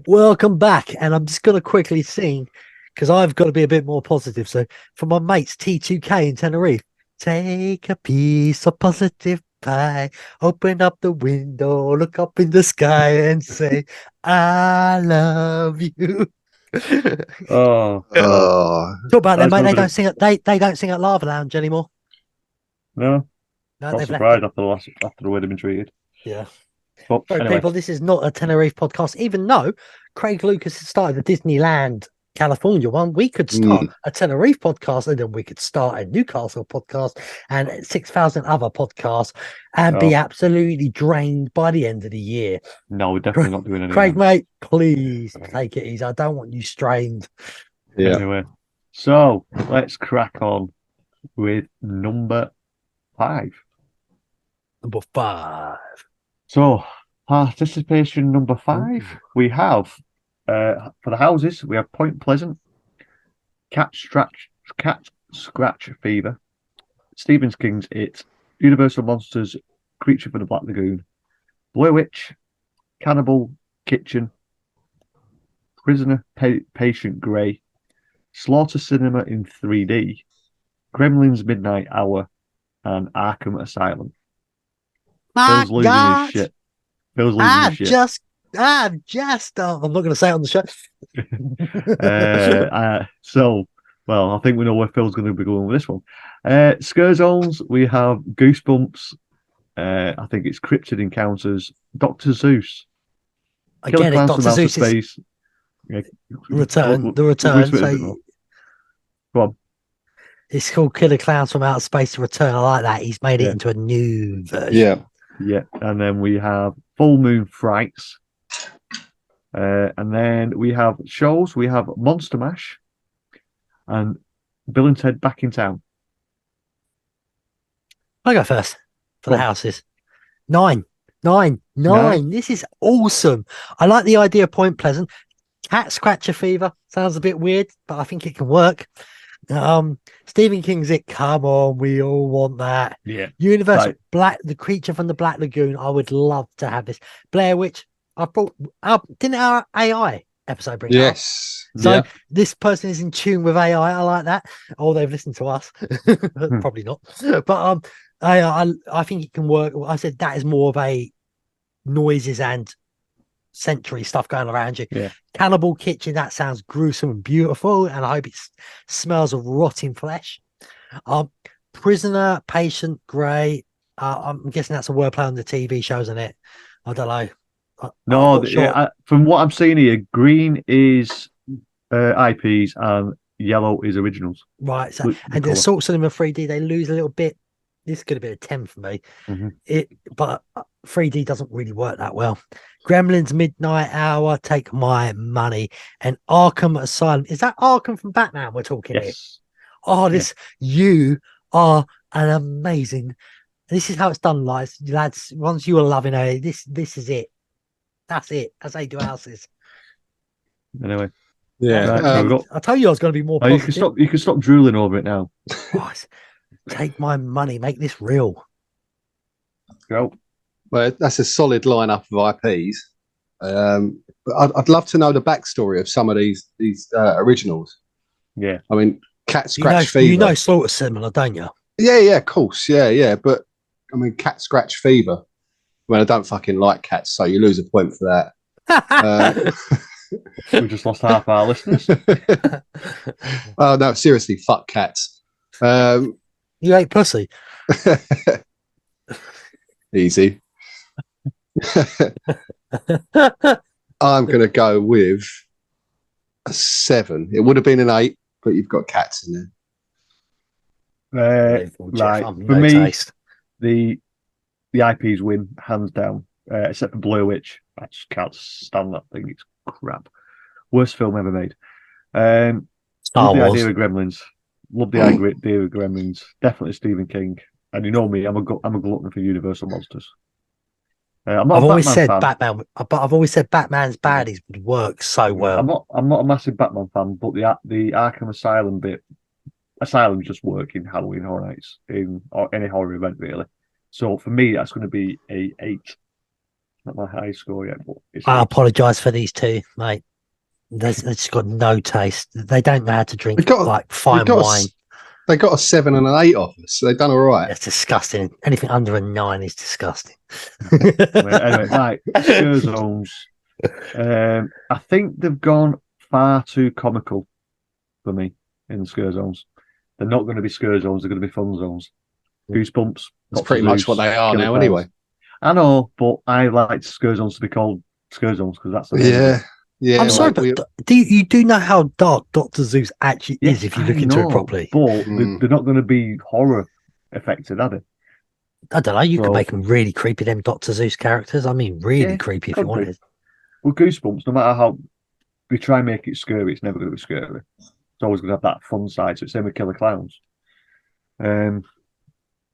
Welcome back. And I'm just going to quickly sing because I've got to be a bit more positive. So for my mates, T2K in Tenerife, take a piece of positive pie, open up the window, look up in the sky and say, I love you. Talk about them, mate. They don't sing at they don't sing at Lava Lounge anymore. No, not surprised after the way they've been treated. Yeah. But anyway. People, this is not a Tenerife podcast, even though Craig Lucas has started the Disneyland California one. We could start a Tenerife podcast, and then we could start a Newcastle podcast and 6,000 other podcasts and be absolutely drained by the end of the year. No, we're definitely not doing anything. Craig, mate, please take it easy. I don't want you strained. Yeah. Anyway, so let's crack on with number 5. Number 5. So, participation number 5, we have for the houses, we have Point Pleasant, Cat Scratch Fever, Stephen King's It, Universal Monsters, Creature from the Black Lagoon, Blair Witch, Cannibal Kitchen, Prisoner Patient Grey, Slaughter Cinema in 3D, Gremlins Midnight Hour, and Arkham Asylum. Phil's losing his shit. Phil's losing his shit. I'm not going to say it on the show. Well, I think we know where Phil's going to be going with this one. Scare Zones, we have Goosebumps. I think it's Cryptid Encounters. Dr. Zeus. Again, Dr. Zeus Space. The return. So go on. It's called Killer Clowns from Outer Space to Return. I like that. He's made it into a new version. Yeah. And then we have Full Moon Frights. And then we have shows. We have Monster Mash and Bill and Ted Back in Town. I'll go first for the houses. 9. This is awesome. I like the idea of Point Pleasant. Cat Scratcher Fever sounds a bit weird, but I think it can work. Stephen King's It. Come on, we all want that. Yeah. Universal the Creature from the Black Lagoon. I would love to have this. Blair Witch. I thought didn't our AI episode bring it up? So this person is in tune with AI. I like that. Oh, they've listened to us. Probably not. But I think it can work. I said that is more of a noises and sensory stuff going around you. Yeah. Cannibal Kitchen, that sounds gruesome and beautiful, and I hope it smells of rotting flesh. Prisoner Patient Grey. I'm guessing that's a wordplay on the TV show, isn't it? I don't know. From what I'm seeing here, green is IPs and yellow is originals. Right. So, and the Assault Cinema 3D, they lose a little bit This could have been a 10 for me. Mhm. But 3D doesn't really work that well. Gremlins Midnight Hour, take my money. And Arkham Asylum. Is that Arkham from Batman we're talking here? Yes. Oh, you are an amazing. This is how it's done, lads. Once you are loving it, this is it. That's it. That's how you do houses. Anyway. Yeah. Right, I told you I was going to be more you positive. can stop drooling over it now. Oh, take my money. Make this real. Go. Well, that's a solid lineup of IPs. But I'd love to know the backstory of some of these originals. Yeah. I mean, Cat Scratch Fever. You know Slaughter Similar, don't you? Yeah, of course. Yeah. But I mean, Cat Scratch Fever. I mean, I don't fucking like cats, so you lose a point for that. We just lost half our listeners. Oh no, seriously, fuck cats. You hate pussy. Easy. I'm going to go with a 7. It would have been an 8, but you've got cats in Right. For me, taste. the IPs win hands down, except for Blair Witch. I just can't stand that thing. It's crap. Worst film ever made. Love the idea of Gremlins. Love the idea of Gremlins. Definitely Stephen King. And you know me, I'm a glutton for Universal monsters. I've always said Batman, but I've always said Batman's baddies would work so well. I'm not a massive Batman fan, but the Arkham Asylum bit, Asylum just work in Halloween Horror Nights or any horror event really. So for me, that's going to be a 8. Not my high score yet, but I apologise for these two, mate. They've just got no taste. They don't know how to drink fine wine. They got a 7 and an 8 off us, so they've done all right. That's disgusting. Anything under a 9 is disgusting. Anyway, right, scarezones. I think they've gone far too comical for me in scarezones. They're not going to be scarezones. They're going to be fun zones. Goosebumps. That's pretty much what they are now, anyway. I know, but I like scarezones to be called scarezones because that's the name. Yeah. I'm sorry, but you do know how dark Dr. Zeus actually is if you look into it properly. But they're not going to be horror affected, are they? I don't know. You could make them really creepy, them Dr. Zeus characters. I mean, really creepy if you wanted. Well, Goosebumps, no matter how we try and make it scary, it's never going to be scary. It's always going to have that fun side. So it's same with Killer Clowns.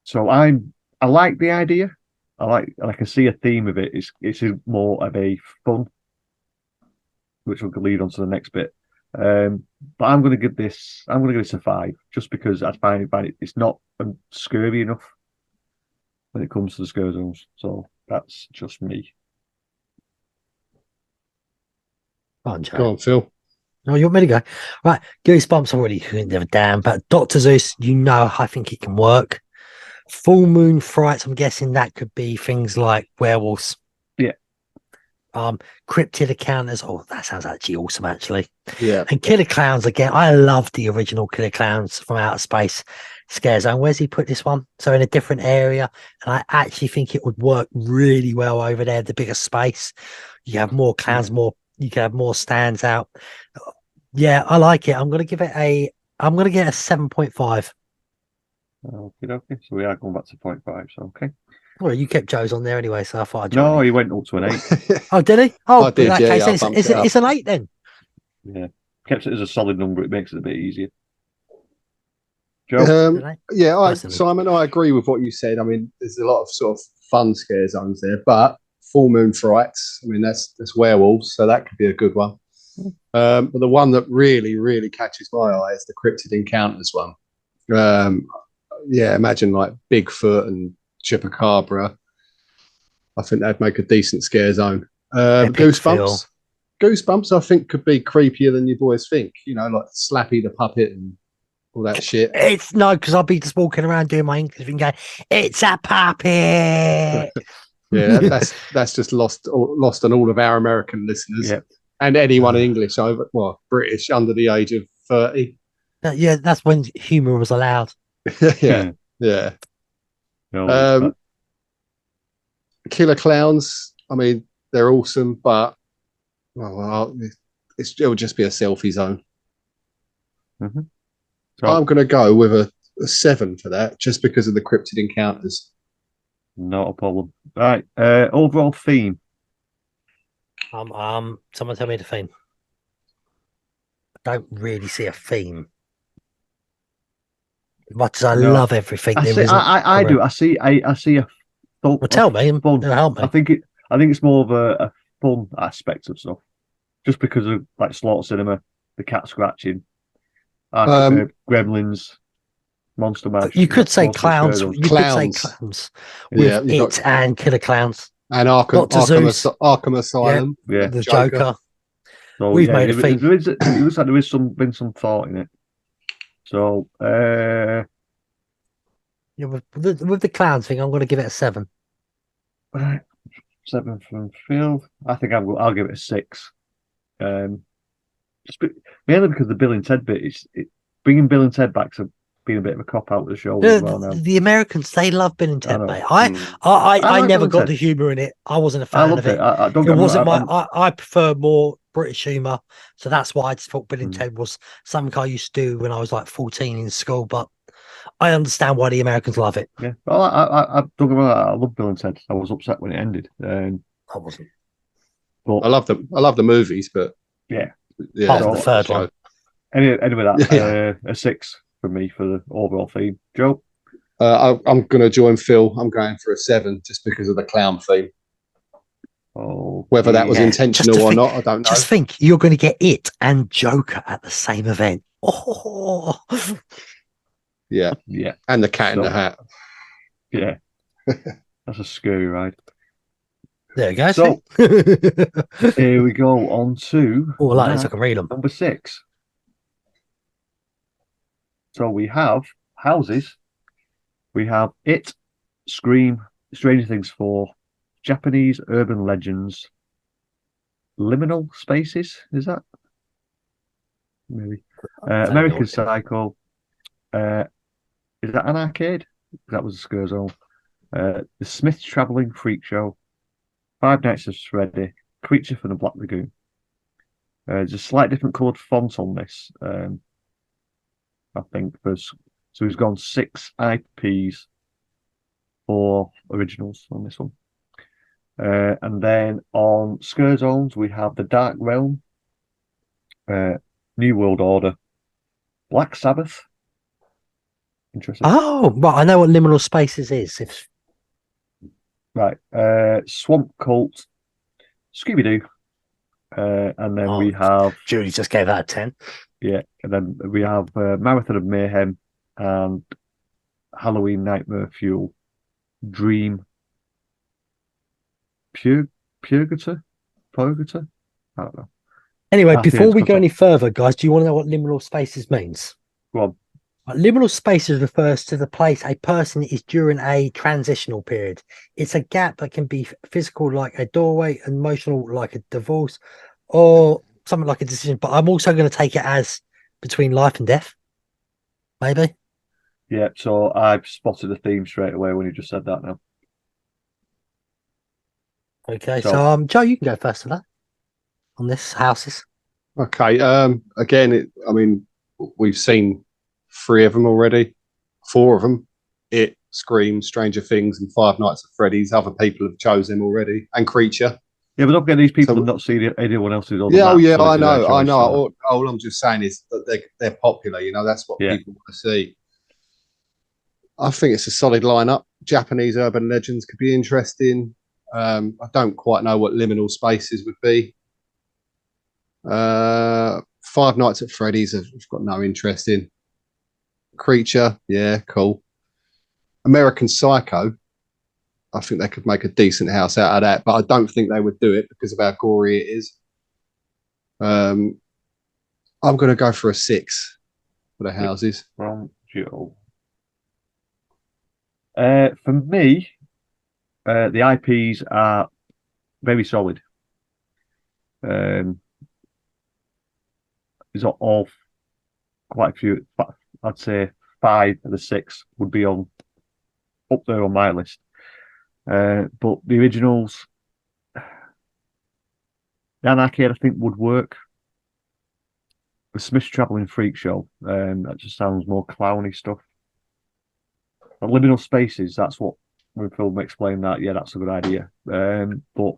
So I like the idea. I can see a theme of it. It's more of a fun, which will lead on to the next bit. But I'm going to give this a 5, just because I find it's not scary enough when it comes to the scare zones. So that's just me. Go on, Phil. No, you want me to go? Right, Goosebumps already couldn't give a damn, but Dr. Zeus, I think it can work. Full Moon Frights, I'm guessing that could be things like werewolves. Yeah. Cryptid Encounters. Oh, that sounds actually awesome, actually. Yeah. And Killer Clowns again. I love the original Killer Clowns from Outer Space Scare Zone. Where's he put this one? So in a different area, and I actually think it would work really well over there. The bigger space, you have more clowns, you can have more stands out. Yeah, I like it. I'm gonna get a 7.5. Okay. So we are going back to 0.5. So okay. Well, you kept Joe's on there anyway, so I thought I'd No, he went up to an 8. Oh, did he? Oh, I did, in that case, it's an 8 then. Yeah, kept it as a solid number. It makes it a bit easier. Joe? Simon, I agree with what you said. I mean, there's a lot of sort of fun scare zones there, but Full Moon Frights, I mean, that's werewolves, so that could be a good one. But the one that really, really catches my eye is the Cryptid Encounters one. Imagine like Bigfoot and Chupacabra. I think that'd make a decent scare zone. Goosebumps. Goosebumps, I think, could be creepier than you boys think. You know, like Slappy the puppet and all that shit. It's no, because I'll be just walking around doing my English and going, "It's a puppet." that's just lost on all of our American listeners and anyone in English British under the age of 30. Yeah, that's when humour was allowed. Yeah. Killer Clowns, I mean, they're awesome, but it'll just be a selfie zone. Mm-hmm. So I'm going to go with a a 7 for that, just because of the cryptid encounters. Not a problem. Right. Overall theme. Someone tell me the theme. I don't really see a theme. As much as I love everything, I isn't. do. I see a Well, tell me. fun. It'll help me. I think it's more of a fun aspect of stuff, just because of like Slaughter Cinema, the cat scratching, Gremlins, Monster Mash. You could say clowns. Could say clowns with it and Killer Clowns and Arkham Asylum. Yeah, the Joker. So, we've made a theme. It looks like there is been some thought in it. So, with the clowns thing, I'm going to give it a 7. Right, 7 from Phil. I think I'll give it a 6. Mainly because the Bill and Ted bit is bringing Bill and Ted back to being a bit of a cop out with the show as well now. The Americans, they love Bill and Ted, mate. I like never got the humour in it. I wasn't a fan of it. It wasn't I prefer more British humour, so that's why I just thought Bill and Ted was something I used to do when I was like 14 in school. But I understand why the Americans love it. Yeah, well, I don't get me wrong, I love Bill and Ted. I was upset when it ended. I wasn't. But I love the movies, but the third one. Anyway, that a 6 for me for the overall theme. Joe, I'm going to join Phil. I'm going for a 7 just because of the clown theme. Oh, whether that was intentional or not, I don't know. Just think, you're going to get it and Joker at the same event. Oh, yeah, and the Cat in the Hat. Yeah, that's a scary ride. There you go. So here we go on to I can read them. Number 6. So we have houses. We have It, Scream, Stranger Things 4, Japanese urban legends, liminal spaces. Is that maybe American Psycho? Is that an arcade? That was a scare zone. The Smith Traveling Freak Show, Five Nights at Freddy, Creature from the Black Lagoon. There's a slight different coloured font on this. I think so he's gone 6 IPs, 4 originals on this one. And then on Scare Zones, we have The Dark Realm, New World Order, Black Sabbath. Interesting. Oh, well, I know what liminal spaces is. Right. Swamp Cult, Scooby-Doo. And then we have... Julie just gave that a 10. Yeah. And then we have Marathon of Mayhem and Halloween Nightmare Fuel, Dream... Purgator? I don't know. Anyway, before we go any further, guys, do you want to know what liminal spaces means? Go on. Liminal spaces refers to the place a person is during a transitional period. It's a gap that can be physical, like a doorway, emotional, like a divorce, or something like a decision. But I'm also going to take it as between life and death, maybe. Yeah, so I've spotted the theme straight away when you just said that now. Okay, so Joe, you can go first for that on this houses. Okay, again, we've seen 3 of them already, 4 of them. It, Scream, Stranger Things, and Five Nights at Freddy's. Other people have chosen them already, and Creature. Yeah, but don't forget these people have not seen anyone else's. I know. All I'm just saying is that they're popular. That's what people want to see. I think it's a solid lineup. Japanese urban legends could be interesting. I don't quite know what liminal spaces would be. Five Nights at Freddy's I've got no interest in. Creature, yeah, cool. American Psycho, I think they could make a decent house out of that, but I don't think they would do it because of how gory it is. I'm going to go for a 6 for the houses. From Joe. For me, the IPs are very solid. There's all quite a few. I'd say 5 of the 6 would be up there on my list. But the originals, the arcade, I think would work. The Smith's Traveling Freak Show, that just sounds more clowny stuff. liminal spaces. That's what when Phil explained that. Yeah, that's a good idea. But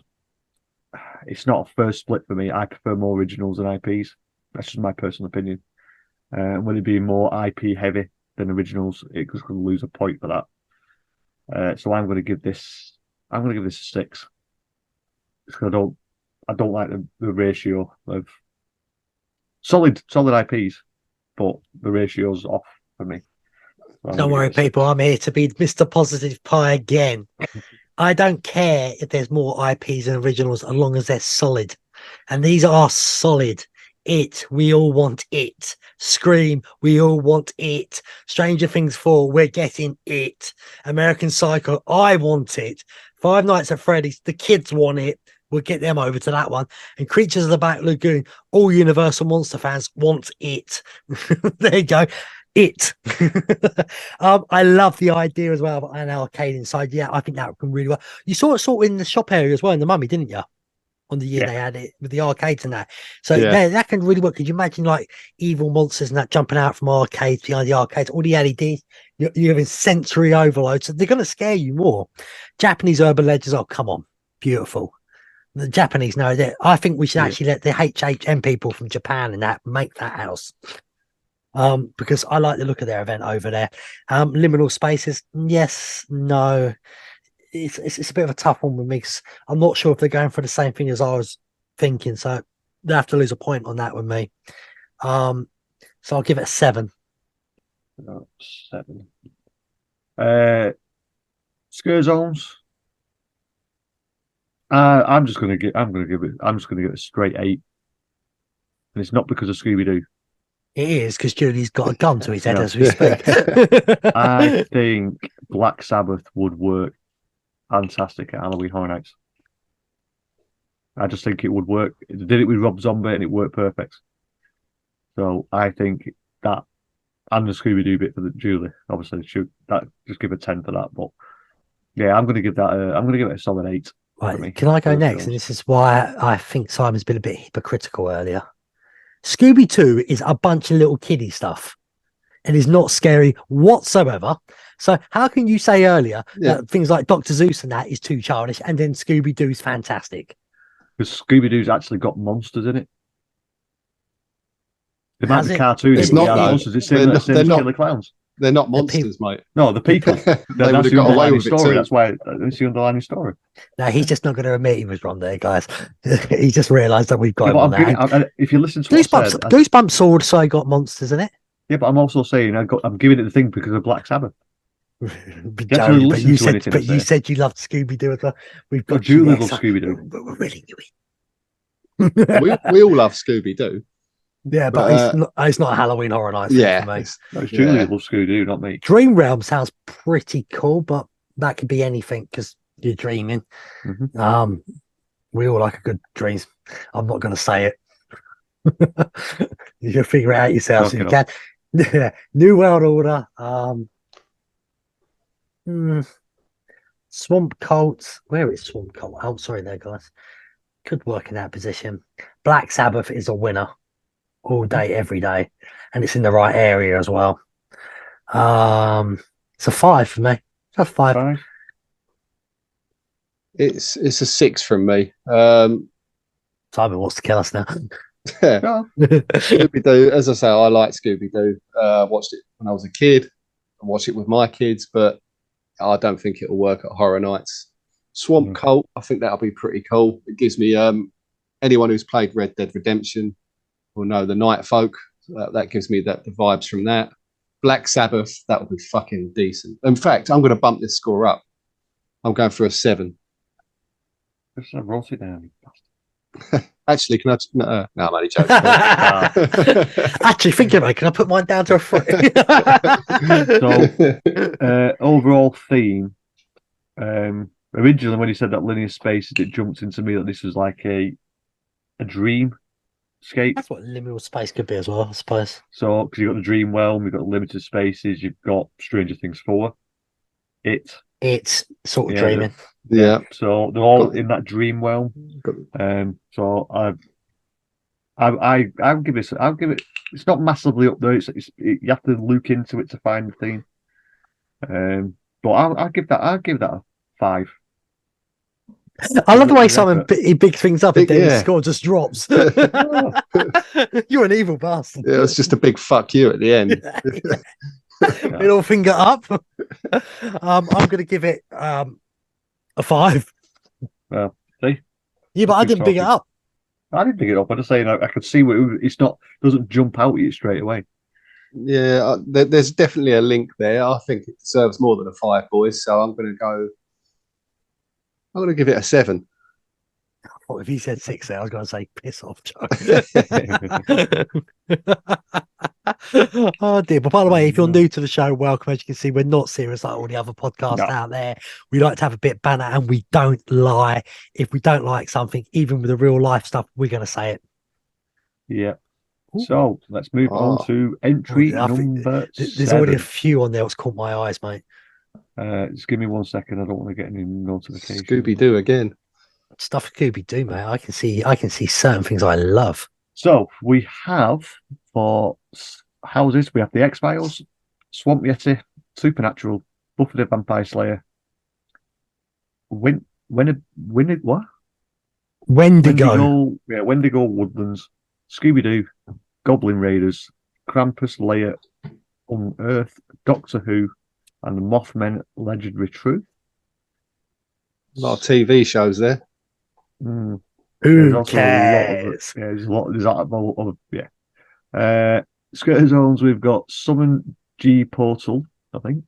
it's not a first split for me. I prefer more originals than IPs. That's just my personal opinion. With it being more IP heavy than originals, it was going to lose a point for that. So I'm going to give this. I'm going to give this a 6. Because I don't like the ratio of solid IPs, but the ratio's off for me. So Don't worry, people. I'm here to be Mr. Positive Pie again. I don't care if there's more IPs and originals, as long as they're solid. And these are solid. We all want it. Scream, we all want it. Stranger Things 4, we're getting it. American Psycho, I want it. Five Nights at Freddy's, the kids want it. We'll get them over to that one. And Creatures of the Black Lagoon, all Universal Monster fans want it. There you go. It. I love the idea as well of an arcade inside. Yeah, I think that can really work. You saw it sort of in the shop area as well in the Mummy, didn't you? On the year they had it with the arcades and that. So that can really work. Could you imagine like evil monsters and that jumping out from arcades behind the arcades, all the LEDs, you're having sensory overload. So they're going to scare you more. Japanese urban legends, oh, come on. Beautiful. The Japanese know that. I think we should actually let the HHM people from Japan and that make that house. Because I like the look of their event over there. Liminal spaces, yes, no. It's a bit of a tough one with me because I'm not sure if they're going for the same thing as I was thinking. So they have to lose a point on that with me. So I'll give it a 7. 7. Scarezones. I'm just gonna give it a straight 8. And it's not because of Scooby-Doo. It is because Julie's got a gun to his head as we speak. I think Black Sabbath would work fantastic at Halloween Horror Nights. I just think it would work. It did it with Rob Zombie and it worked perfect. So I think that, and the Scooby-Doo bit for the Julie, obviously, just give a 10 for that. But yeah, I'm going to give it a solid 8. Right, can I go next? And this is why I think Simon's been a bit hypocritical earlier. Scooby-Doo is a bunch of little kiddie stuff and is not scary whatsoever. So how can you say earlier that things like Dr. Zeus and that is too childish and then Scooby-Doo is fantastic? Because Scooby-Doo's actually got monsters in it. The amount of cartoons, it's not monsters. It's same as Killer Clowns. They're not monsters, mate. No, the people. They would have got away with it too. That's why it's the underlying story. No, he's just not going to admit he was wrong there, guys. He just realised that we've got him on that. If you listen to Goosebumps sword, so I got monsters in it. Yeah, but I'm also saying I'm giving it the thing because of Black Sabbath. But you said you loved Scooby-Doo as well. We've got Julie loves Scooby-Doo. We really knew it. we all love Scooby-Doo. Yeah, but it's not a Halloween Horror Nights for me. It's Julie that loves Scooby-Doo, not me. Dream Realm sounds pretty cool, but that could be anything because you're dreaming. Mm-hmm. We all like a good dream. I'm not going to say it. You can figure it out yourself if you can. New World Order. Swamp Cult. Where is Swamp Cult? Oh, sorry there, guys. Could work in that position. Black Sabbath is a winner. All day, every day, and it's in the right area as well. It's a 5 for me. It's a 5. It's a 6 from me. Simon wants to kill us now. Scooby-Doo, as I say, I like Scooby-Doo. Watched it when I was a kid. I watched it with my kids, but I don't think it'll work at Horror Nights. Swamp Cult, I think that'll be pretty cool. It gives me anyone who's played Red Dead Redemption will know the Night Folk. That gives me the vibes from that. Black Sabbath, that would be fucking decent. In fact, I'm going to bump this score up. I'm going for a 7. Just wrote it down. Actually, can I? No, I'm only joking. Actually, thinking about it, can I put mine down to a 3? So, overall theme. Originally, when you said that linear space, it jumped into me that this was like a dream. Escape. That's what liminal space could be as well, I suppose. So, because you've got the dream realm, you've got limited spaces, you've got Stranger Things 4. It's sort of dreaming. Yeah. So they're all in that dream realm. So I'll give it. It's not massively up there. You have to look into it to find the theme. But I'll give that a 5. I love the way Good Simon effort. he bigs things up and then his Yeah. score just drops. Oh, You're an evil bastard. Yeah, it's just a big fuck you at the end. Middle finger up. I'm going to give it a 5. well, see, Yeah, but I didn't big it up. I didn't pick it up. I'm just saying I could see it's not doesn't jump out at you straight away. Yeah, there's definitely a link there. I think it deserves more than a 5, boys. So I'm going to give it a 7. What if he said 6 there? I was going to say piss off, Joe. Oh dear. But by the way, if you're new to the show, welcome. As you can see, we're not serious like all the other podcasts out there. We like to have a bit of banter and we don't lie. If we don't like something, even with the real life stuff, we're going to say it. Yeah. So let's move on to entry number 7. There's already a few on there that's caught my eyes, mate. Just give me 1 second. I don't want to get any notifications. Scooby-Doo again. Stuff Scooby-Doo, mate. I can see certain things I love. So we have for houses, we have the X-Files, Swamp Yeti, Supernatural, Buffy the Vampire Slayer, Wendigo, Woodlands, Scooby-Doo, Goblin Raiders, Krampus Lair, Unearth, Doctor Who, and the Mothman Legendary Truth. A lot of TV shows there. Who cares? There's a lot of Scare Zones, we've got Summon G Portal, I think.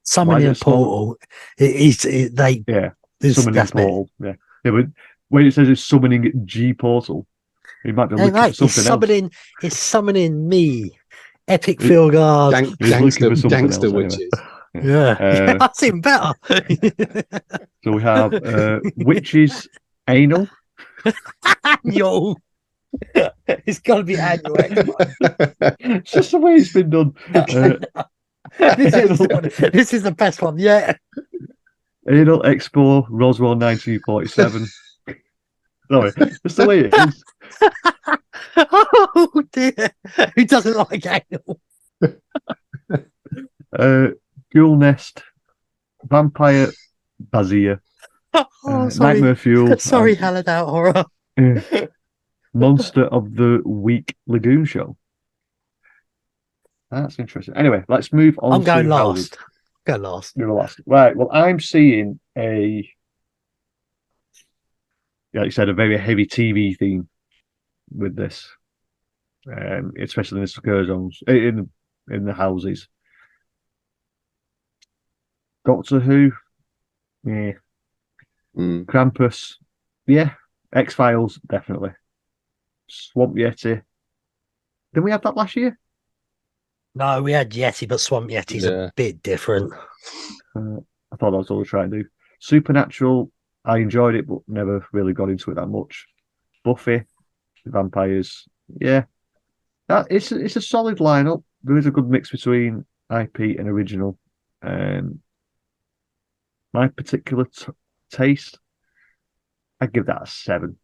Summoning a portal. Summoning portal. Yeah, but when it says it's summoning G Portal, it might be looking for something else. It's summoning me. Epic Philgard. Gangster witches. Yeah, that's even better. So we have witches anal. Annual. It's got to be annual. It's just the way it's been done. This is the best one. Yeah. Anal Expo Roswell 1947. Sorry, just the way it is. Oh dear. Who doesn't like anal? Ghoul Nest, Vampire Bazia, sorry. Nightmare Fuel. Sorry, Hallowed Out Horror. Monster of the Week Lagoon Show. That's interesting. Anyway, let's move on. I'm going last. Go last. You're last. Right. Well, I'm seeing like you said, a very heavy TV theme with this, especially in the scare zones, in the houses. Doctor Who, yeah. Krampus, yeah. X-Files, definitely. Swamp Yeti. Didn't we have that last year? No, we had Yeti, but Swamp Yeti's a bit different. I thought that's all we trying to do. Supernatural, I enjoyed it, but never really got into it that much. Buffy, the vampires, yeah. It's a solid lineup. There is a good mix between IP and original. My particular taste, I'd give that a 7.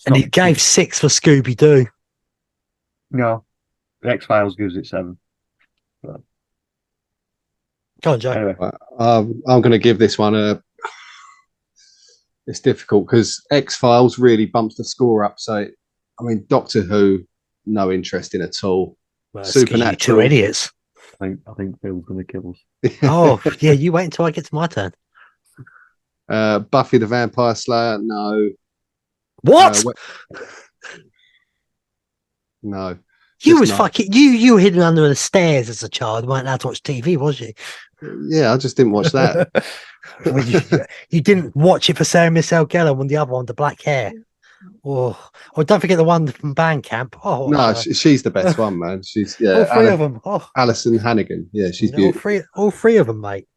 And he gave 6 for Scooby-Doo. No, the X-Files gives it 7. Go on, Joe. Anyway. I'm going to give this one a... It's difficult because X-Files really bumps the score up. So, I mean, Doctor Who, no interest in at all. Well, Supernatural. 2 idiots. I think Phil's going to kill us. Oh, yeah, you wait until I get to my turn. Buffy the Vampire Slayer, no. What? No. You was fucking you were hidden under the stairs as a child. You weren't allowed to watch TV, was you? Yeah, I just didn't watch that. Well, you didn't watch it for Sarah Michelle Gellar and the other one, the black hair. Or don't forget the one from Bandcamp. Oh no, she's the best one, man. She's all 3 of them. Oh. Alison Hannigan. Yeah, she's beautiful. All three of them, mate.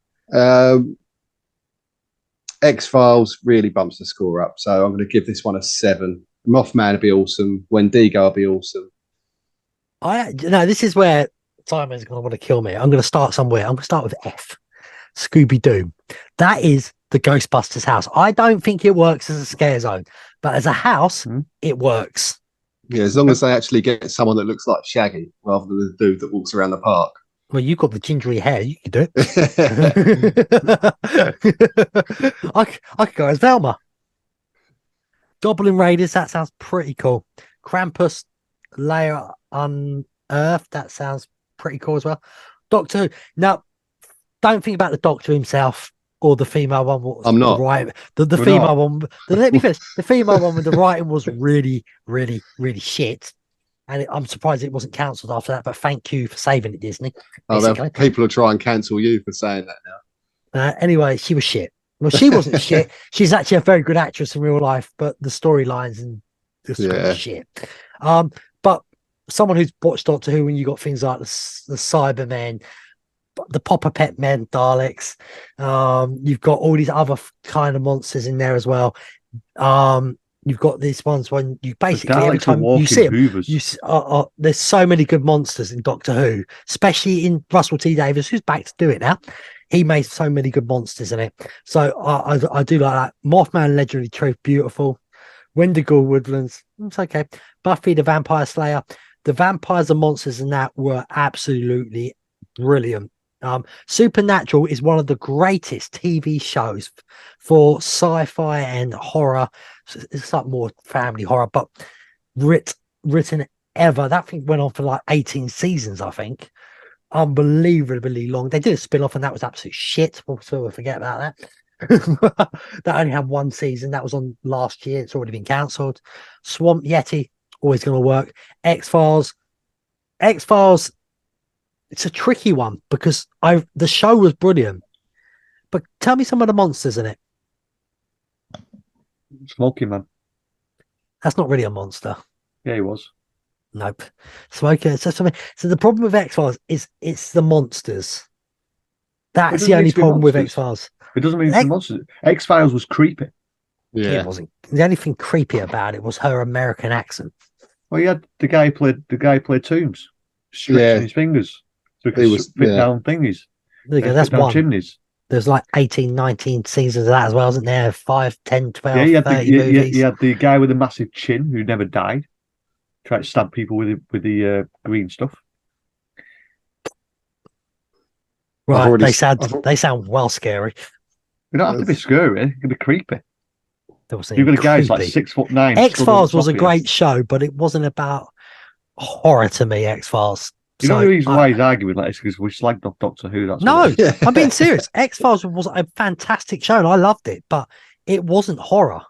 X-Files really bumps the score up, so I'm going to give this one a 7. Mothman will be awesome. Wendigo will be awesome. This is where Simon's going to want to kill me. I'm going to start somewhere. I'm going to start with F. Scooby-Doo. That is the Ghostbusters house. I don't think it works as a scare zone, but as a house, it works. Yeah, as long as they actually get someone that looks like Shaggy rather than the dude that walks around the park. Well, you got the gingery hair. You can do it. I could go as Velma. Goblin Raiders. That sounds pretty cool. Krampus Layer Unearthed. That sounds pretty cool as well. Doctor Who. Now, don't think about the Doctor himself or the female one. I'm not. The female one. Let me finish. The female one with the writing was really, really, really shit. And I'm surprised it wasn't cancelled after that. But thank you for saving it, Disney. People will try and cancel you for saying that now. Anyway, she was shit. Well, she wasn't shit. She's actually a very good actress in real life, but the storylines and the script is shit. But someone who's watched Doctor Who, when you got things like the Cybermen, the Popper Pet Men, Daleks, you've got all these other kind of monsters in there as well. You've got these ones when you basically every time you see them, there's so many good monsters in Doctor Who, especially in Russell T Davies, who's back to do it now. He made so many good monsters in it. So I do like that. Mothman, Legendary Truth, beautiful. Wendigo Woodlands, it's okay. Buffy the Vampire Slayer. The vampires and monsters in that were absolutely brilliant. Supernatural is one of the greatest TV shows for sci-fi and horror. It's like more family horror, but written ever. That thing went on for like 18 seasons, I think. Unbelievably long. They did a spin-off and that was absolute shit. We'll forget about that. That only had one season. That was on last year. It's already been cancelled. Swamp Yeti, always going to work. X-Files. It's a tricky one because the show was brilliant. But tell me some of the monsters in it. Smoky Man. That's not really a monster. Yeah, he was. Nope. Smoky. So the problem with X-Files is it's the monsters. That's the only problem with X-Files. It doesn't mean it's the monsters. X-Files was creepy. Yeah, it wasn't. The only thing creepy about it was her American accent. Well, you had the guy played Toombs, stretching his fingers so he could fit down thingies. There you go. That's one. Chimneys. There's like 18, 19 seasons of that as well, isn't there? 5, 10, 12, yeah, 30 movies. You had the guy with the massive chin who never died. Tried to stab people with the green stuff. Right, they sound well scary. You don't have to be scary. It can be creepy. You've got a guy who's like 6'9". X-Files was a great show, but it wasn't about horror to me. X-Files. You know the reason why he's arguing like this because we slagged off Doctor Who. That's I'm being serious. X-Files was a fantastic show and I loved it, but it wasn't horror.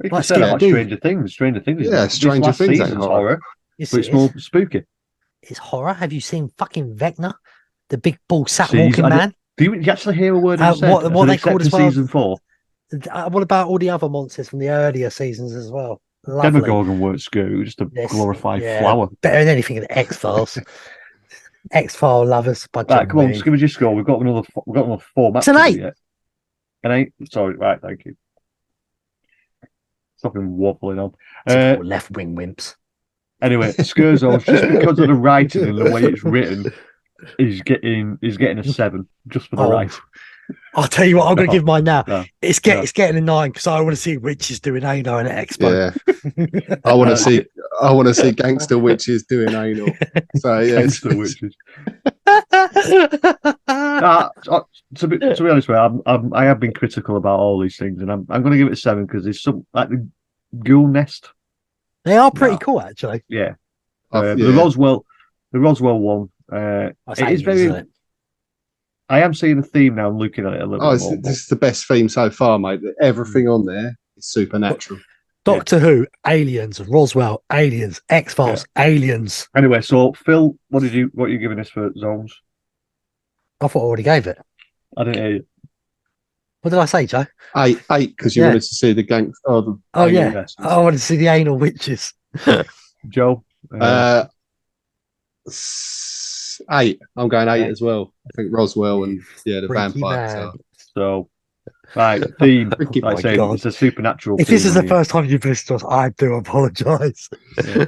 You can say that about Stranger Things. Stranger Things. Yeah, Stranger Things ain't horror. But it's more spooky. It's horror. Have you seen fucking Vecna, the big ball sat walking man? Do you actually hear a word he said? What they called as well? Season 4. What about all the other monsters from the earlier seasons as well? Demogorgon weren't scary, it was just a glorified flower. Better than anything in the X-Files. X-File lovers. Right, come on, just give us your score. We've got another 4 matches. It's an 8. Yet. An 8? Sorry, right, thank you. Stop him waffling on. Left-wing wimps. Anyway, Scarezones, just because of the writing and the way it's written, is getting a 7 just for the right. I'll tell you what, I'm going to give mine now. It's getting a 9 because I want to see witches doing anal in an expo. Yeah, I want to see gangster witches doing anal. So yeah, gangster witches. To be honest with you, I have been critical about all these things, and I'm going to give it a 7 because there's some like the Ghoul Nest. They are pretty cool, actually. Yeah, the Roswell one. It is very. I am seeing a theme now. I'm looking at it a little bit more. This is the best theme so far, mate. Everything on there is supernatural. Doctor Who, aliens. Roswell, aliens. X-Files, aliens. Anyway, so Phil, what are you giving this for Zones? I thought I already gave it. I didn't hear you. What did I say, Joe? 8, because you wanted to see the gang. I wanted to see the anal witches. Joe? 8. I'm going 8 as well. I think Roswell and the vampire. So, right, theme. Like I say, it's a supernatural. If this is the first time you've listened to us, I do apologise. Yeah.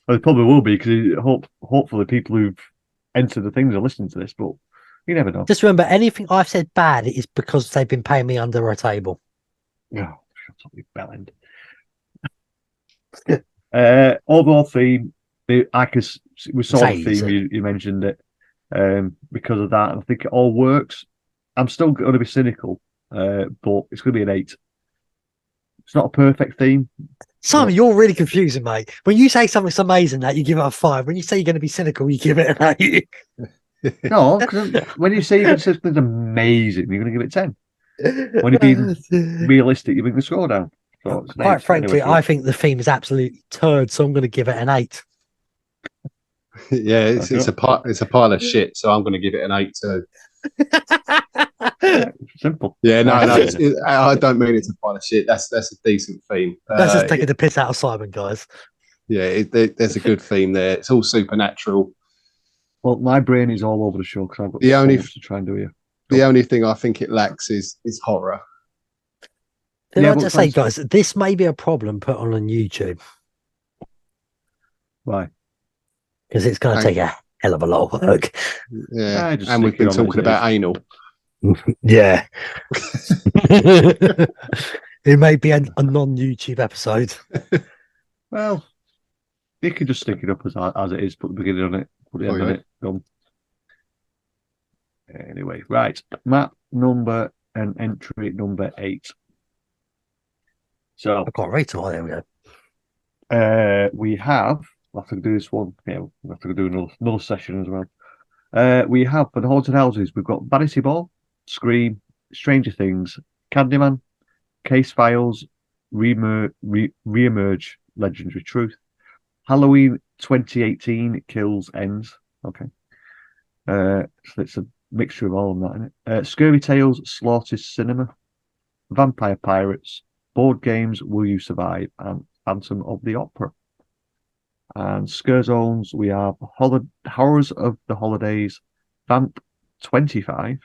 Well, it probably will be because hopefully people who've entered the things are listening to this, but you never know. Just remember, anything I've said bad is because they've been paying me under a table. Oh, shut up, you bellend. Overall theme. We saw the theme. You mentioned it. because of that. And I think it all works. I'm still going to be cynical, but it's going to be an 8. It's not a perfect theme. Simon, you're really confusing, mate. When you say something's amazing, that you give it a 5. When you say you're going to be cynical, you give it an 8. No, because when you say you're going to say something's amazing, you're going to give it 10. When you're being realistic, you bring the score down. So quite frankly, I think the theme is absolutely turd, so I'm going to give it an 8. Yeah, it's a pile of shit, so I'm going to give it an 8 too. Simple. Yeah, no, I don't mean it's a pile of shit. That's a decent theme. That's just taking the piss out of Simon, guys. Yeah, there's a good theme there. It's all supernatural. Well, my brain is all over the show because I've got so much to try and do here. The only thing I think it lacks is horror. Did I just say, guys, this may be a problem put on YouTube. Why? Because it's going to take a hell of a lot of work. Yeah, and we've been talking about anal. Yeah. It may be a non-YouTube episode. Well, you can just stick it up as it is, put the beginning on it, put the end on it, done. Anyway, right. Map number and entry number 8. So I can't read it. There we go. We have, we'll have to do this one. Yeah, we'll have to do another session as well. We have, for the haunted houses, we've got Vanity Ball, Scream, Stranger Things, Candyman, Case Files, Reemerge, Legendary Truth, Halloween 2018, Kills Ends. Okay. So it's a mixture of all of that, isn't it? Scurvy Tales, Slaughters Cinema, Vampire Pirates, Board Games, Will You Survive, and Phantom of the Opera. And Scare Zones, we have Horrors of the Holidays, Vamp 25,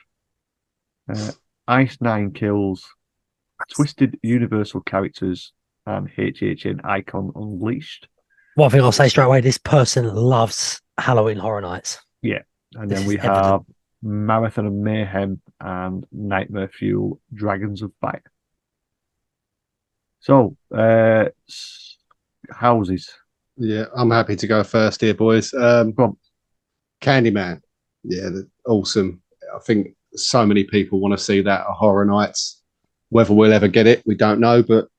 Ice 9 Kills, Twisted Universal Characters, and HHN Icon Unleashed. One thing I'll say straight away, this person loves Halloween Horror Nights. Yeah. And then we have Marathon of Mayhem and Nightmare Fuel, Dragons of Fire. So, houses. Yeah, I'm happy to go first here, boys. Candyman. Yeah, awesome. I think so many people want to see that at Horror Nights. Whether we'll ever get it, we don't know, but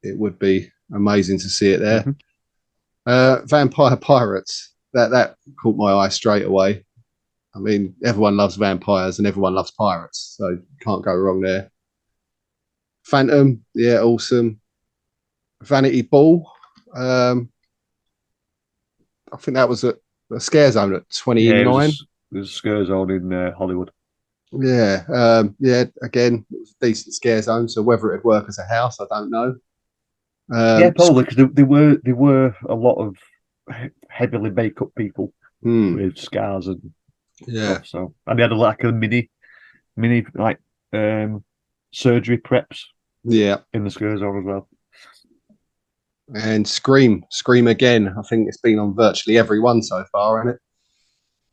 it would be amazing to see it there. Mm-hmm. Vampire Pirates. That caught my eye straight away. I mean, everyone loves vampires and everyone loves pirates, so can't go wrong there. Phantom, yeah, awesome. Vanity Ball. I think that was a scare zone at 29. Yeah, there's a scare zone in Hollywood. Yeah, again, it was a decent scare zone, so whether it'd work as a house, I don't know. Yeah, probably, because there were a lot of heavily make-up people with scars and stuff, so, and they had like a mini like surgery preps in the scare zone as well. And Scream again. I think it's been on virtually every one so far, hasn't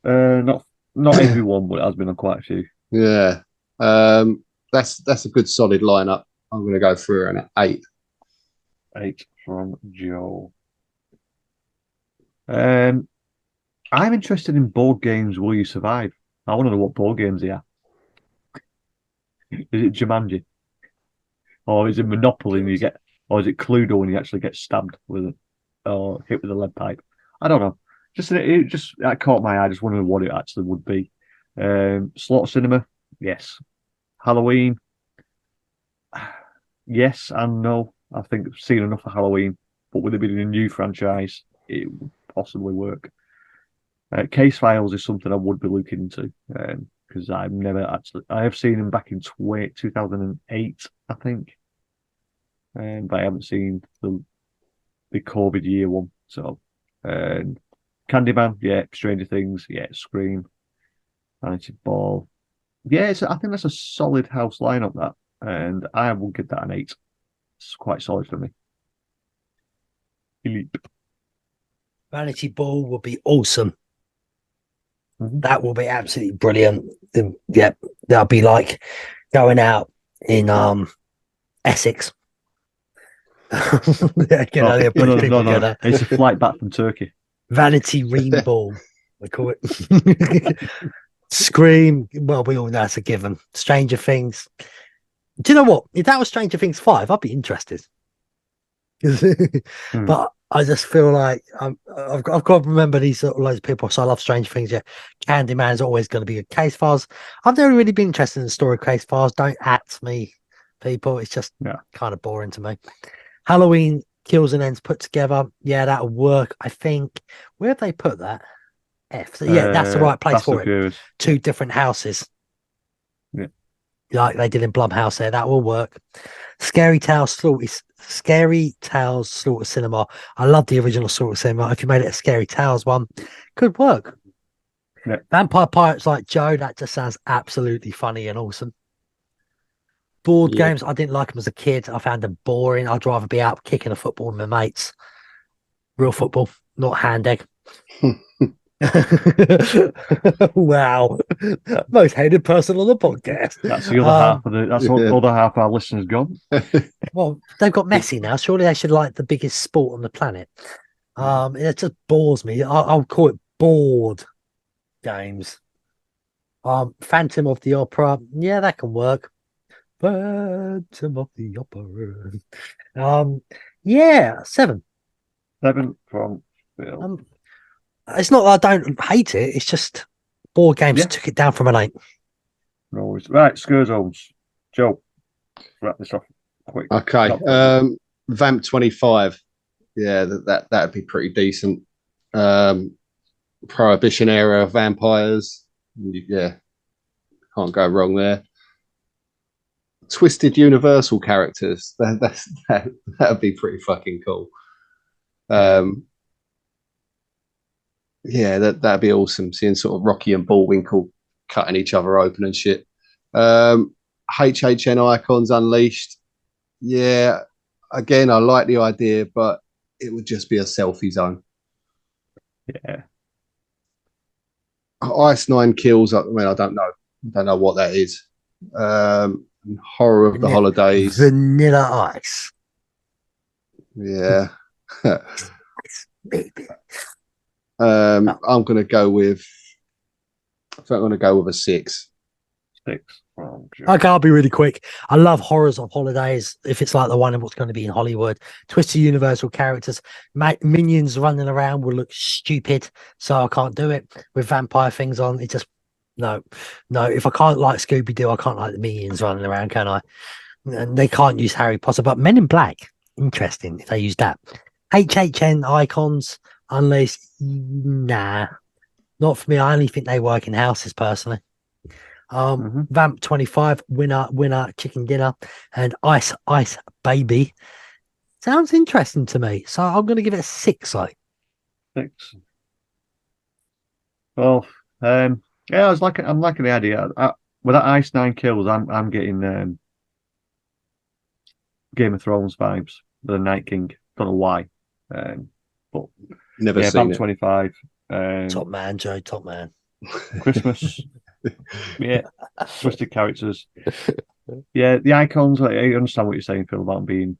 it? Not everyone, but it has been on quite a few. Yeah, that's a good solid lineup. I'm going to go through an 8. 8 from Joe. I'm interested in board games. Will You Survive? I want to know what board games they are. Is it Jumanji, or is it Monopoly and you get? Or is it Cluedo when you actually get stabbed with it or hit with a lead pipe? I don't know. That caught my eye. I just wondered what it actually would be. Slaughter Cinema, yes. Halloween, yes and no. I think I've seen enough of Halloween, but with it being a new franchise, it would possibly work. Case Files is something I would be looking into because I have seen them back in 2008, I think. But I haven't seen the COVID year one. So, Candyman, yeah. Stranger Things, yeah. Scream, Vanity Ball, yeah. I think that's a solid house lineup. That, and I will give that an 8. It's quite solid for me. Elite. Vanity Ball will be awesome. Mm-hmm. That will be absolutely brilliant. Yeah, that'll be like going out in Essex. No. It's a flight back from Turkey. Vanity Ream Ball. We call it. Scream. Well, we all know that's a given. Stranger Things. Do you know what? If that was Stranger Things 5, I'd be interested. But I just feel like I've got to remember these loads of people. So I love Stranger Things. Yeah, Candyman is always going to be a case files. I've never really been interested in the story of case files. Don't at me, people. It's just kind of boring to me. Halloween Kills and Ends put together. Yeah, that'll work. I think. Where have they put that? F. So, yeah, that's the right place for it. Two different houses. Yeah. Like they did in Blumhouse there. That will work. Scary Tales Slaughter Cinema. I love the original Slaughter Cinema. If you made it a Scary Tales one, could work. Yeah. Vampire Pirates like Joe, that just sounds absolutely funny and awesome. Board games, I didn't like them as a kid. I found them boring. I'd rather be out kicking a football with my mates. Real football, not hand egg. Wow, most hated person on the podcast. That's the other half of the other half of our listeners gone. Well, they've got Messi now. Surely they should like the biggest sport on the planet. It just bores me. I'll call it board games. Phantom of the Opera. Yeah, that can work. Phantom of the Opera. Yeah, 7. 7 from Phil. It's not that I don't hate it. It's just board games took it down from an 8. Right, scarezones. Joe, wrap this off quick. Okay. Vamp 25. Yeah, that'd be pretty decent. Prohibition era vampires. Yeah, can't go wrong there. Twisted Universal characters. That'd be pretty fucking cool. Yeah, that'd be awesome. Seeing sort of Rocky and Bullwinkle cutting each other open and shit. HHN Icons Unleashed. Yeah, again, I like the idea, but it would just be a selfie zone. Yeah. Ice 9 Kills. I mean, I don't know what that is. Horror of the Holidays. Vanilla Ice. Yeah. I'm gonna go with. I think I'm gonna go with a 6. 6. Oh, okay, I'll be really quick. I love Horrors of Holidays. If it's like the one in what's going to be in Hollywood, Twisted Universal characters, minions running around will look stupid, so I can't do it with vampire things on. It just no. If I can't like Scooby Doo, I can't like the minions running around, can I? And they can't use Harry Potter, but Men in Black, interesting if they use that. HHN Icons. Unless, nah, not for me. I only think they work in houses personally. Vamp 25, winner, chicken dinner, and ice baby. Sounds interesting to me. So I'm going to give it a 6. 6. Well, yeah, I'm liking the idea. With that Ice 9 Kills, I'm getting Game of Thrones vibes. The Night King. Don't know why. But never seen it. 25. Top man, Joe. Top man. Christmas. Yeah. Twisted characters. Yeah, the icons. I understand what you're saying, Phil, about being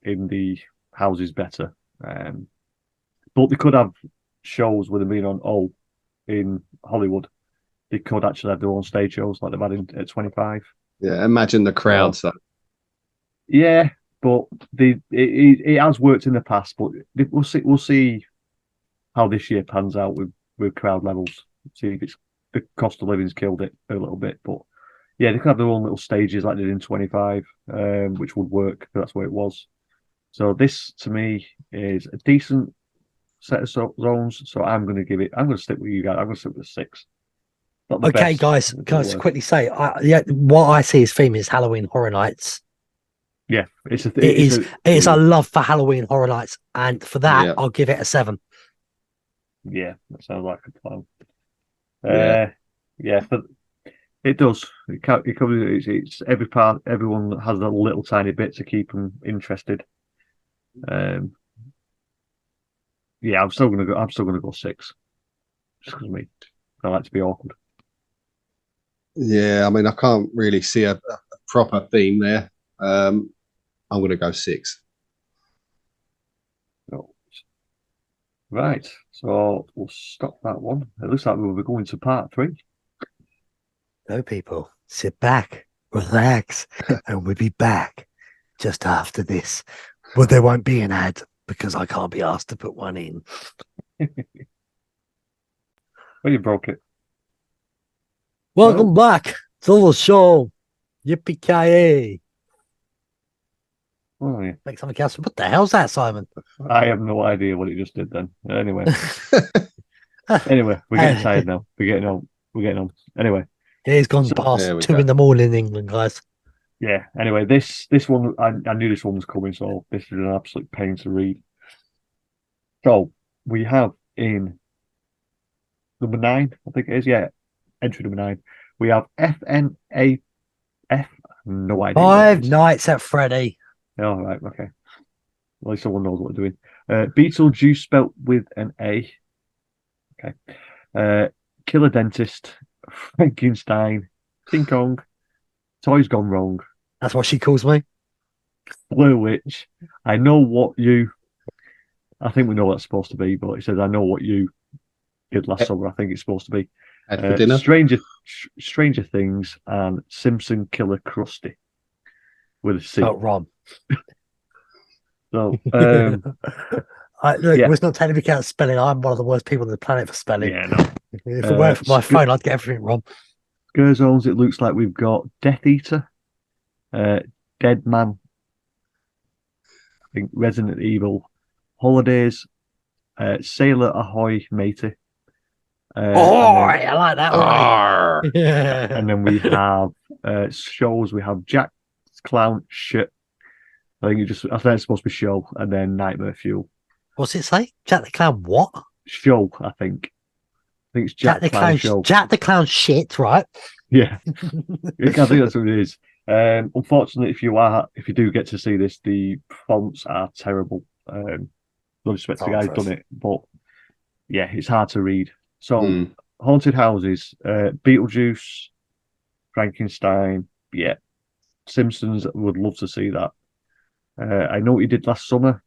in the houses better. But they could have shows with them being on in Hollywood. They could actually have their own stage shows like they've had at 25. Yeah, imagine the crowds. Yeah. But it has worked in the past, but we'll see how this year pans out with crowd levels. See if it's the cost of living's killed it a little bit. But yeah, they could have their own little stages like they did in 25, which would work. That's where it was. So this to me is a decent set of zones. So I'm going to stick with you guys. I'm going to stick with a 6. Okay, guys, can I just quickly say, what I see as theme is Halloween Horror Nights. Yeah, it is a love for Halloween Horror Nights, and for that, I'll give it a 7. Yeah, that sounds like a plan. But it does. It covers. It's every part. Everyone has a little tiny bit to keep them interested. I'm still gonna go 6. Just because me, I like to be awkward. Yeah, I mean, I can't really see a proper theme there. I'm going to go 6. Right. So we'll stop that one. It looks like we'll be going to part 3. So, people, sit back, relax, and we'll be back just after this. But there won't be an ad because I can't be asked to put one in. Well, you broke it. Welcome back to the show. Yippee-ki-yay. Oh, yeah. Make something else. What the hell's that, Simon? I have no idea what it just did then. Anyway, we're getting tired now. We're getting on. Anyway, It's gone past 2 in the morning in England, guys. Yeah. Anyway, this one, I knew this one was coming, so this is an absolute pain to read. So we have in number 9, I think it is. Yeah, entry number 9. We have FNAF. No idea. Five Nights at Freddy. Oh, right. Okay. At least someone knows what they're doing. Beetlejuice spelt with an A. Okay. Killer Dentist, Frankenstein, King Kong, Toys Gone Wrong. That's what she calls me. Blue Witch. I think we know what that's supposed to be, but it says I know what you did last summer. I think it's supposed to be Had for dinner. Stranger Things and Simpson Killer Krusty with a C. Oh, Ron. So it's not technically out spelling. I'm one of the worst people on the planet for spelling. yeah, no. If it weren't for my phone, I'd get everything wrong. Scarezones, it looks like we've got Death Eater, Dead Man, I think Resident Evil, Holidays, Sailor Ahoy Matey. I like that one. Yeah. And then we have shows. We have Jack's Clown Shit. I think it's supposed to be Show, and then Nightmare Fuel. What's it say? Jack the Clown what? Show, I think. I think it's Jack the Clown Show. Jack the Clown shit, right? Yeah. I think that's what it is. Unfortunately, if you do get to see this, the fonts are terrible. No respect to the guy who's done it, but yeah, it's hard to read. So, Haunted Houses, Beetlejuice, Frankenstein, yeah. Simpsons, would love to see that. I know what you did last summer.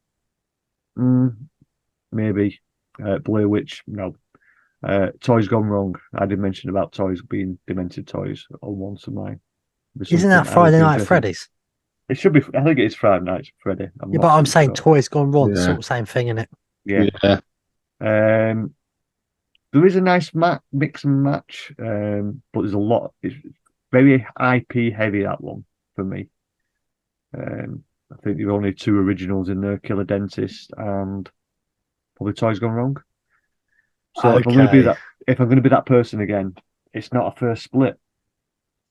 Maybe. Blair Witch, no. Toys Gone Wrong. I did mention about toys being demented toys on one of mine. Isn't that Friday Night at Freddy's? It should be. I think it is Friday Night at Freddy. But I'm saying Toys Gone Wrong. Yeah. Sort of same thing, isn't it? Yeah. There is a nice mix and match, but there's a lot. It's very IP heavy, that one, for me. I think there are only 2 originals in there, Killer Dentist and probably Toys Gone Wrong. So if I'm going to be that person again, it's not a first split.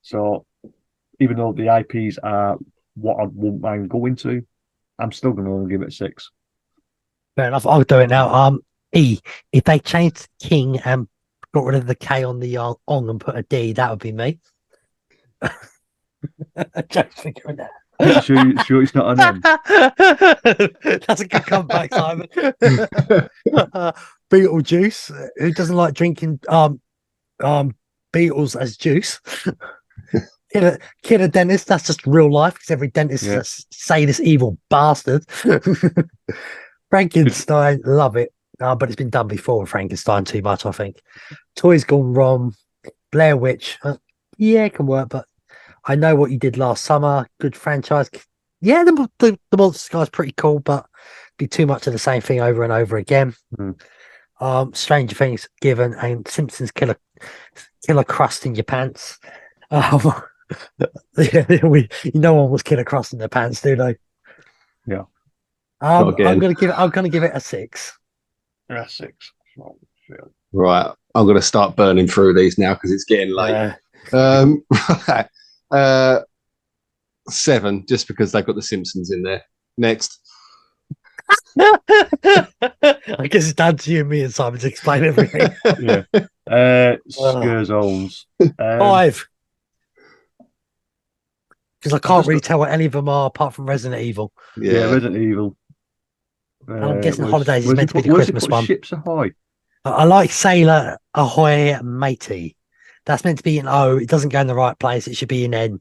So even though the IPs are what I wouldn't mind going to, I'm still going to only give it a 6. Fair enough. I'll do it now. E. If they changed King and got rid of the K on the on and put a D, that would be me. Just figuring that. Sure it's not an M. That's a good comeback, Simon. Beetlejuice. Who doesn't like drinking Beetles as juice? Killer Dentist. That's just real life because every dentist say this evil bastard. Frankenstein, love it. But it's been done before with Frankenstein too much, I think. Toys Gone Wrong, Blair Witch. It can work, but I know what you did last summer. Good franchise. Yeah, the Monster Guy's pretty cool, but be too much of the same thing over and over again. Stranger Things given, and Simpsons Killer Crust in your pants. No one was Killer Crust in their pants, do they? Yeah. I'm gonna give it a 6. A 6. Right. I'm gonna start burning through these now because it's getting late. Right. 7, just because they've got the Simpsons in there. Next. I guess it's down to you and me and Simon to explain everything. Scare Zones. 5. Because I can't really tell what any of them are apart from Resident Evil. Yeah, Resident Evil. And I'm guessing Holidays is meant to be the Christmas one. Ships Ahoy. I like Sailor Ahoy Matey. That's meant to be an O. It doesn't go in the right place. It should be an N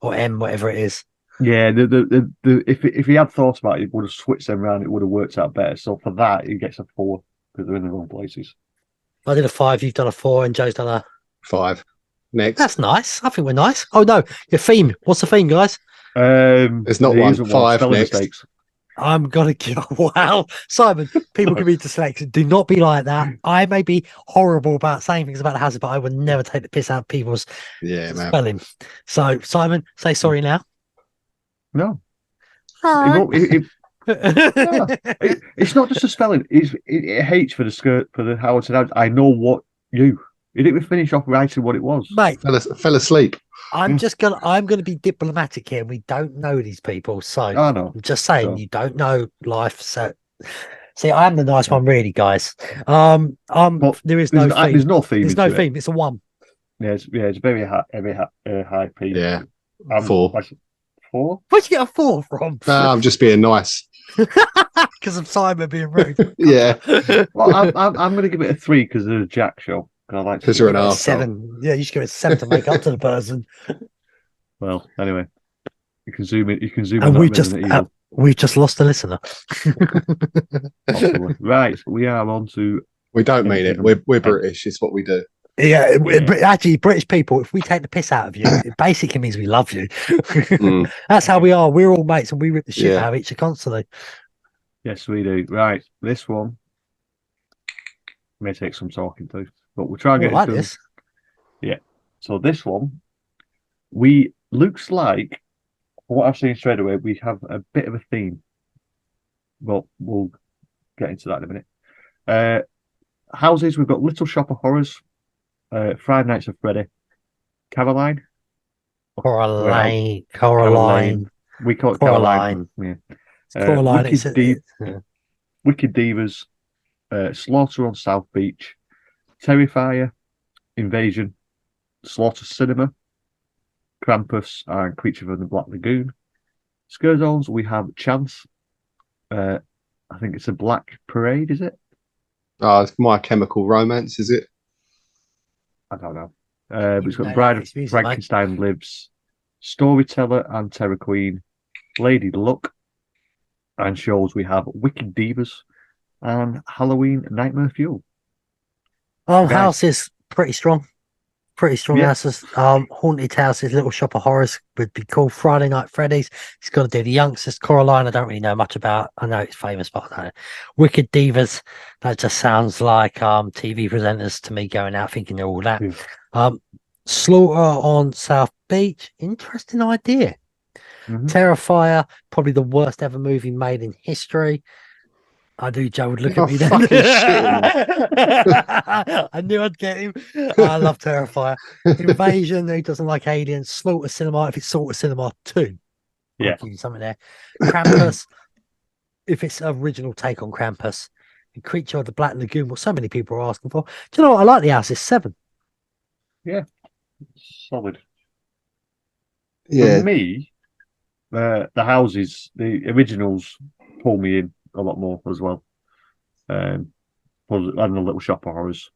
or M, whatever it is. Yeah, if he had thought about it, he would have switched them around. It would have worked out better. So for that, he gets a 4. because they're in the wrong places. I did a 5, you've done a 4, and Joe's done a 5. Next. That's nice. I think we're nice. Oh no, your theme. What's the theme, guys? There's not one. 5 spelling next. mistakes. I'm gonna give. Wow, Simon. People can be dyslexic. Do not be like that. I may be horrible about saying things about the houses, but I would never take the piss out of people's spelling. So, Simon, say sorry now. No. No. It's not just a spelling. It hates for the Howard and I know what you. He didn't even finish off writing what it was. Mate, fell asleep. I'm gonna be diplomatic here. We don't know these people, so I know. I'm just saying you don't know life. So see, I am the nice one, really, guys. There is no theme. There's no theme. There's no theme. It's a 1. Yeah, it's very high P. Yeah, 4. 4? Where'd you get a 4 from? I'm just being nice. Because of Simon being rude. Yeah. Well, I'm going to give it a 3 because of the Jack show. Because you're an arsehole. 7. Yeah, you should give it a 7 to make up to the person. Well, anyway, you can zoom in. You can zoom. And we've just lost a listener. Right, we are on to. We don't mean it. We're British. It's what we do. Yeah, actually, British people, if we take the piss out of you, it basically means we love you. That's how we are. We're all mates and we rip the shit out of each other constantly. Yes, we do. Right, this one may take some talking to, but we'll try and get it done. This. Yeah. So this one, looks like, from what I've seen straight away, we have a bit of a theme. Well, we'll get into that in a minute. Houses, we've got Little Shop of Horrors, Five Nights at Freddy, Caroline. Coraline. We call it Caroline. Yeah. Coraline. Wicked Divas, Slaughter on South Beach, Terrifier, Invasion, Slaughter Cinema, Krampus, and Creature from the Black Lagoon. Scarezones, we have Chance. I think it's a Black Parade, is it? It's My Chemical Romance, is it? I don't know. But it's got Bride of Frankenstein Lives, Storyteller and Terror Queen, Lady Luck, and shows we have Wicked Divas and Halloween Nightmare Fuel. House is pretty strong. Pretty strong houses. Haunted Houses, Little Shop of Horrors would be cool. Friday Night Freddy's. He's got to do the youngsters. Coraline, I don't really know much about. I know it's famous, but I don't know. Wicked Divas, that just sounds like TV presenters to me going out thinking they're all that. Slaughter on South Beach, interesting idea. Terrifier, probably the worst ever movie made in history. I knew Joe would look at me then. I knew I'd get him. I love Terrifier. Invasion, who doesn't like aliens? Slaughter Cinema, if it's Slaughter Cinema 2. Yeah. Something there. Krampus, if it's an original take on Krampus. And Creature of the Black Lagoon, what so many people are asking for. Do you know what? I like the house. It's 7. Yeah. Solid. Yeah. For me, the houses, the originals pull me in a lot more as well. And a Little Shop of Horrors.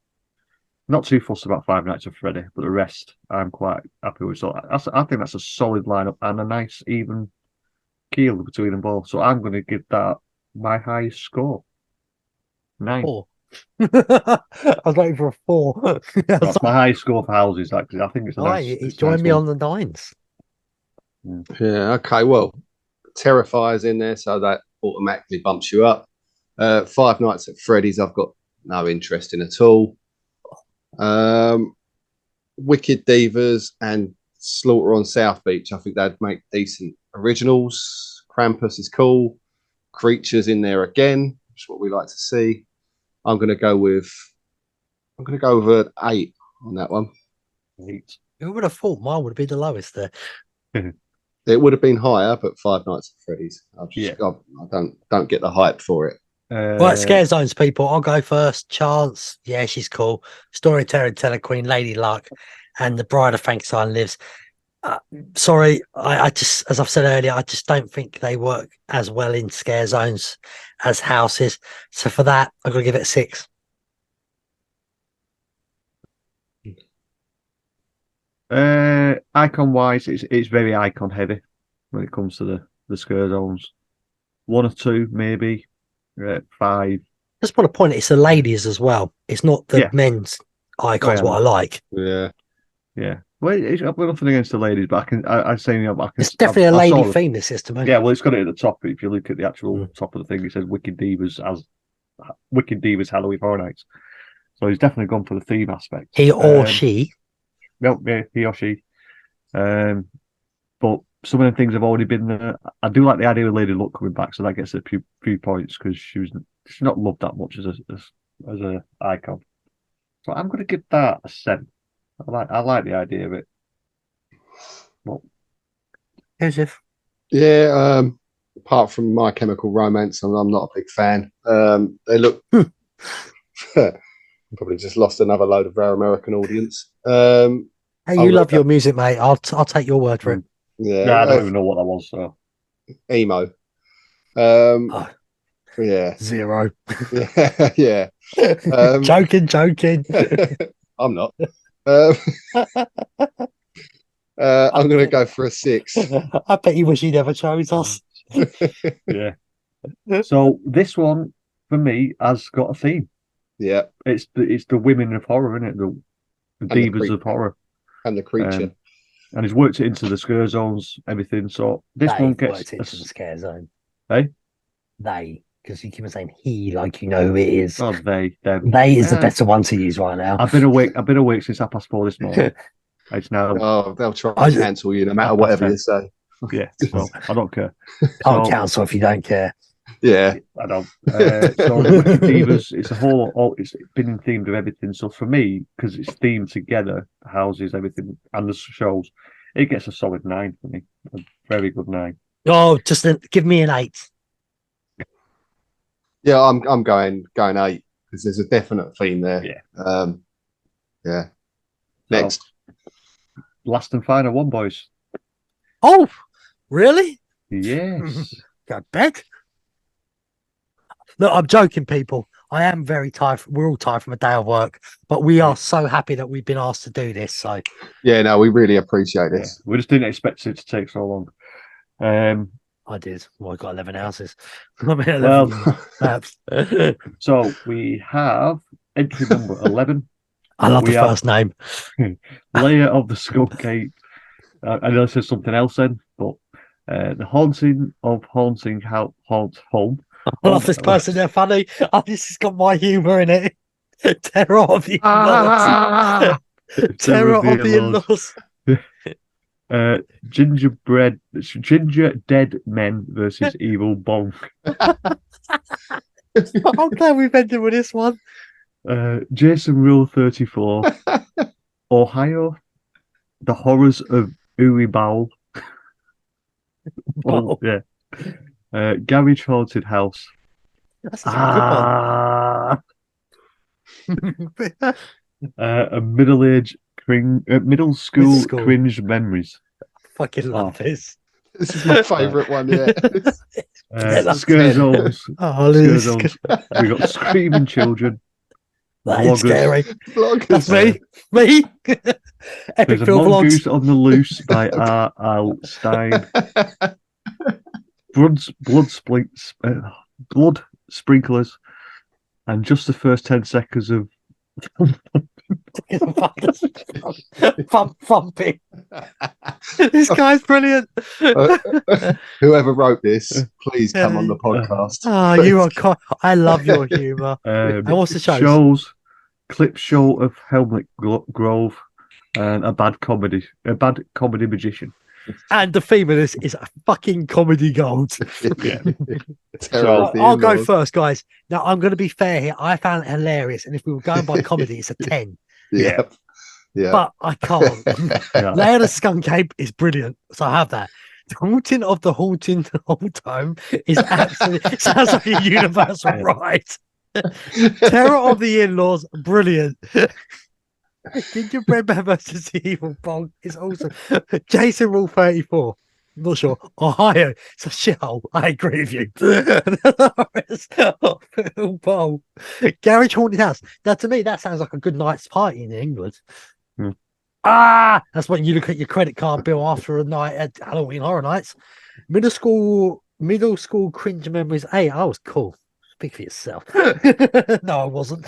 Not too fussed about Five Nights at Freddy, but the rest I'm quite happy with. So I think that's a solid lineup and a nice even keel between them both. So I'm going to give that my highest score. 9. 4. I was waiting for a 4. That's my highest score for houses. Actually, I think it's a nice. He's joined me on the 9s. Yeah. Okay. Well, Terrifier's in there, so that automatically bumps you up. Five Nights at Freddy's, I've got no interest in at all. Wicked Divas and Slaughter on South Beach, I think they'd make decent originals. Krampus is cool. Creatures in there again, which is what we like to see. I'm gonna go with an 8 on that one. 8. Who would have thought mine would be the lowest there? It would have been higher, but Five Nights at Freddy's. I don't get the hype for it. Right, Scare Zones people. I'll go first. Chance, yeah, she's cool. Storyteller, Teller Queen, Lady Luck, and the Bride of Frankenstein Lives. Sorry, I just, as I've said earlier, I just don't think they work as well in Scare Zones as houses. So for that, I'm gonna give it a 6. Icon wise, it's very icon heavy when it comes to the Scare Zones. 1 or 2 maybe. 5 Just want to point it, it's the ladies as well. It's not the men's icons. Oh, yeah. What I like. Yeah. Well, I've got nothing against the ladies, but I say it's definitely a lady theme. This is to me. Yeah, well, it's got it at the top. If you look at the actual top of the thing, it says Wicked Divas Halloween Horror Nights. So he's definitely gone for the theme aspect. He or she. No, yeah, he or she. But some of the things have already been there. I do like the idea of Lady Luck coming back, so that gets a few points because she's not loved that much as a icon. So I'm going to give that a 7. I like the idea of it. Well, Joseph. Yeah. Apart from My Chemical Romance, I'm not a big fan. They look probably just lost another load of our American audience. Hey, you love your music, mate. I'll take your word for it. Yeah, I don't even know what that was. So emo. Yeah, 0. Yeah. Joking. I'm not. I'm going to go for a 6. I bet you wish you never chose us. Yeah. So this one for me has got a theme. Yeah. It's the women of horror, isn't it? The divas of horror. And the creature. And he's worked it into the scare zones, everything. So this one gets worked into the scare zone. Hey? They, because you keep on saying he, like you know who it is. Oh, them. They is the better one to use right now. I've been awake since 4:30 this morning. It's now. Oh, they'll try to cancel you no matter whatever you say. Yeah, so I don't care. Can't cancel if you don't care. Yeah, I don't. So Wicked Divas, it's been themed with everything. So for me, because it's themed together, houses, everything, and the shows, it gets a solid 9 for me. A very good 9. Oh, just give me an 8. Yeah, I'm going 8 because there's a definite theme there. Yeah. Yeah. Next. Last and final one, boys. Oh, really? Yes. Go to bed. Look, I'm joking, people. I am very tired. We're all tired from a day of work, but we are so happy that we've been asked to do this. So, yeah, no, we really appreciate this. Yeah, we just didn't expect it to take so long. I did. Well, I got 11 houses. Well, so we have entry number 11. I love the first name. Layer of the Skull Cape. I know this is something else then, but the haunting of haunting haunt home. I love this person. They're funny. Oh, this has got my humour in it. Terror of the in-laws. Terror of the in-laws. Ginger dead men versus evil bonk. I'm glad we've ended with this one. Jason Rule 34. Ohio. The horrors of Uwe Bowl. Oh, yeah. Garage Haunted House. That's a good one. A middle school cringe memories. I fucking love this. This is my favourite one, yeah. Scare zones. Scare zones. We got screaming children. That is scary. Vloggers. That's me. Epic There's a film Mongoose vlogs. on the Loose by R.L. Stein. Blood sprinklers, and just the first 10 seconds of thumping. This guy's brilliant. Whoever wrote this, please come on the podcast. Oh, you are. I love your humour. And what's the show? Clips short of Helmet Grove, and a bad comedy magician. And the theme of this is a fucking comedy gold. Yeah. So I'll go first, guys. Now, I'm going to be fair here. I found it hilarious. And if we were going by comedy, it's a 10. Yeah. But I can't. Layer of the Skunk Ape is brilliant. So I have that. The Haunting of the Haunting Old Home is absolutely sounds like a universal ride. Terror of the In-Laws, brilliant. Gingerbread Man versus the Evil Bong is awesome. Jason Rule 34. I'm not sure. Ohio. It's a shithole. I agree with you. Bong. Garage Haunted House. Now, to me, that sounds like a good night's party in England. That's when you look at your credit card bill after a night at Halloween Horror Nights. Middle school cringe memories. Hey, I was cool. Speak for yourself. No, I wasn't.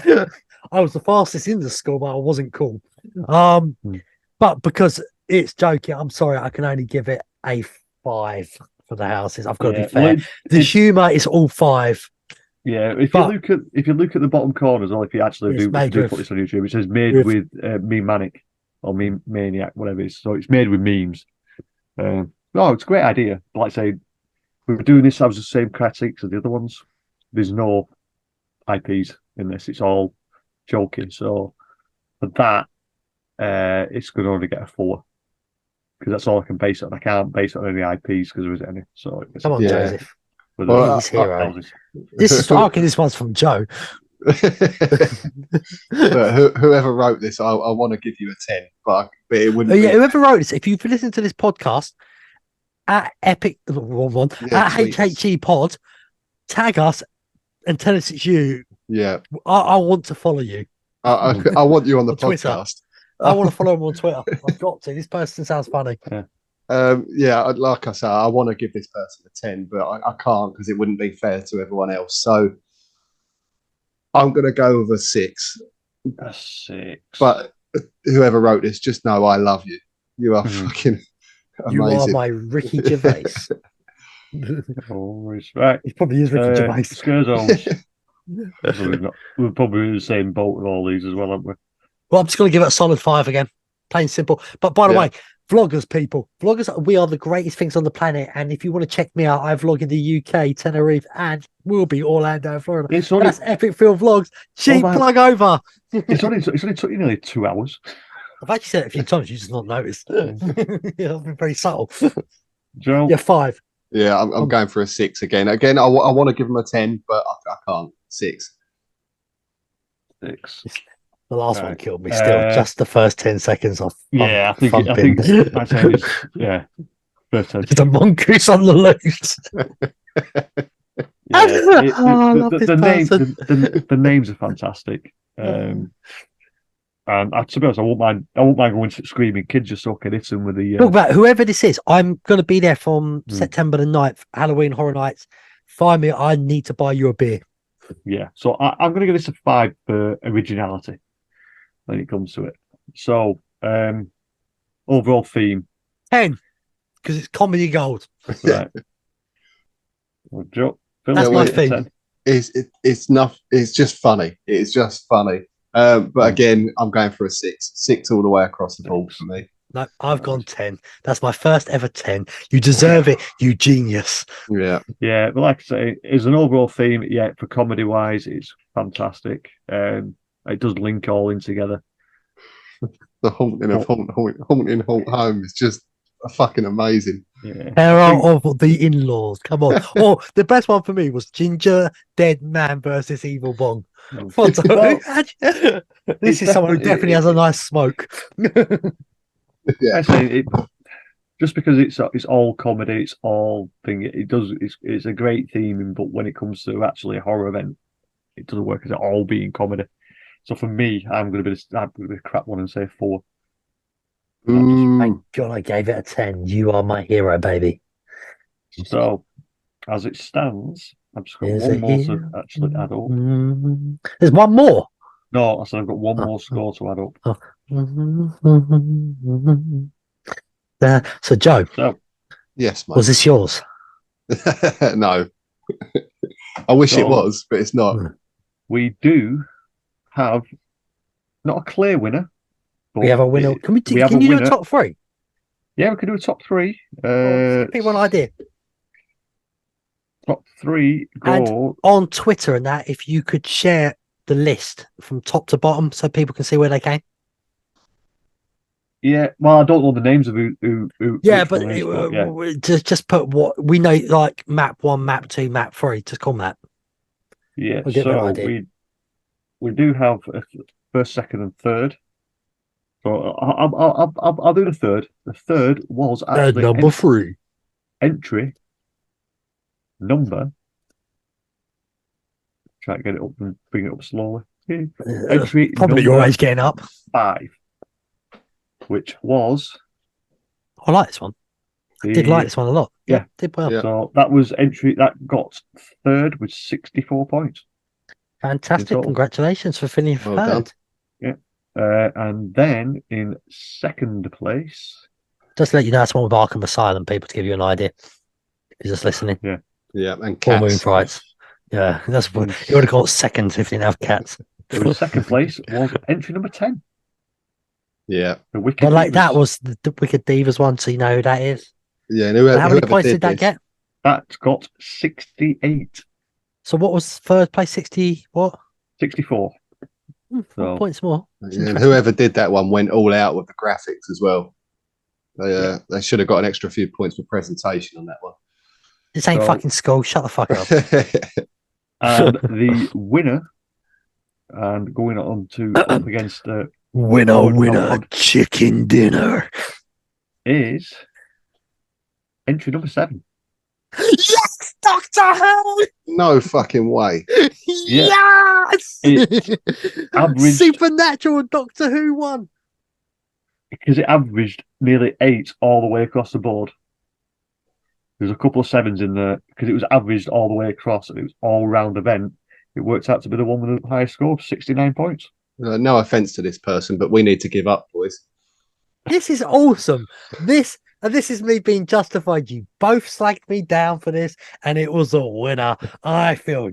I was the fastest in the school, but I wasn't cool. But because it's joking, I'm sorry, I can only give it a 5 for the houses. I've got to be fair. The humour is all 5. Yeah, if you look at the bottom corners, or if you actually do put this on YouTube, it says made with Meme Manic or Meme Maniac, whatever it is. So it's made with memes. No, it's a great idea. But like I say, we're doing this as the same critiques as the other ones. There's no IPs in this. It's all joking. So for that, it's going to only get a 4 because that's all I can base it on. I can't base it on any IPs because there isn't any. So come on, Joseph. Well, hero. This is this one's from Joe. Whoever wrote this, I want to give you a 10, but it wouldn't. Whoever wrote this, if you've listened to this podcast at Epic, the wrong one, at HHE Pod, tag us and tell us it's you. Yeah, I want to follow you. I want you on the podcast. I want to follow him on Twitter. I've got to. This person sounds funny. Like I say, I want to give this person a 10, but I can't because it wouldn't be fair to everyone else. So I'm going to go with a 6. A 6. But whoever wrote this, just know I love you. You are fucking amazing. You are my Ricky Gervais. Oh, respect. He probably is Ricky Gervais. Scarezones. We're probably in the same boat with all these as well, aren't we? Well, I'm just going to give it a solid 5 again. Plain simple. But by the way, vloggers, people. Vloggers, we are the greatest things on the planet. And if you want to check me out, I vlog in the UK, Tenerife, and will be Orlando, Florida. That's Epic Film Vlogs. Cheap plug over. It's only took you nearly 2 hours. I've actually said it a few times. You just not noticed. I've been very subtle. Joe? Yeah, 5. Yeah, I'm going for a 6 again. Again, I want to give him a 10, but I can't. 6. 6. The last one killed me still. Just the first 10 seconds off. I think I'd say it's, first 10 Just a mongoose on the loose. The names are fantastic. And to be honest, I won't mind going to screaming kids just so I can hit them with the. Talk about whoever this is. I'm going to be there from September the 9th, Halloween Horror Nights. Find me. I need to buy you a beer. Yeah, so I'm going to give this a 5 for originality when it comes to it. So overall theme 10 because it's comedy gold. Right. Well, Joe, that's my theme. It's just funny. It's just funny. But again, I'm going for a 6. 6 all the way across the board for me. No, I've gone 10. That's my first ever 10. You deserve it, you genius. Yeah. Yeah, but like I say, it's an overall theme. Yeah, for comedy wise, it's fantastic. It does link all in together. The haunting of haunting home is just fucking amazing. Yeah. Terror of the in-laws. Come on. The best one for me was Ginger Dead Man versus Evil Bong. This is someone who definitely has a nice smoke. Yeah. I say just because it's all comedy, it's all thing. It's a great theme, but when it comes to actually a horror event, it doesn't work as it all being comedy. So for me, I'm going to be a crap one and say 4. Thank God I gave it a 10. You are my hero, baby. So as it stands, I've just got one more to actually add up. There's one more. No, I said I've got one more score to add up. So Joe, yes, mate. Was this yours? No. I wish it was, but it's not. We do have not a clear winner. We have a winner. Can you do a top 3? Yeah, we can do a top 3. Pick one idea. Top 3 go and on Twitter and that. If you could share the list from top to bottom so people can see where they came. Yeah, well, I don't know the names of who yeah, but just put what we know, like map 1, map 2, map 3. Just call that. Yeah, so we do have a first, second, and third. So I'll do the third. The third was actually number 3. Entry number. Try to get it up and bring it up slowly. Entry probably your age getting up. 5, which was. I like this one. I did like this one a lot. Yeah. Did well. Yeah. So that was entry that got third with 64 points. Fantastic. Congratulations for finishing third. Yeah. And then in second place. Just to let you know, that's one with Arkham Asylum, people, to give you an idea. If you're just listening. Yeah. And Full cats. Moon Frights. Yeah, that's what you would have got second if you didn't have cats. The second place was entry number 10. Yeah. The Wicked But like Divas. that was the Wicked Divas one, so you know who that is. Yeah. And How many points did that get? That got 68. So what was third place? 60 what? 64. 4 points more. And whoever did that one went all out with the graphics as well. They should have got an extra few points for presentation on that one. This ain't fucking school. Shut the fuck up. And the winner, and going on to up against winner, chicken dinner, is entry number 7. Yes, Doctor Who. No fucking way. Yes. Average Supernatural Doctor Who one. Because it averaged nearly 8 all the way across the board. There's a couple of 7s in there because it was averaged all the way across and it was all round event. It worked out to be the one with the highest score, 69 points. No offense to this person, but we need to give up, boys. This is awesome. This is me being justified. You both slagged me down for this, and it was a winner. I feel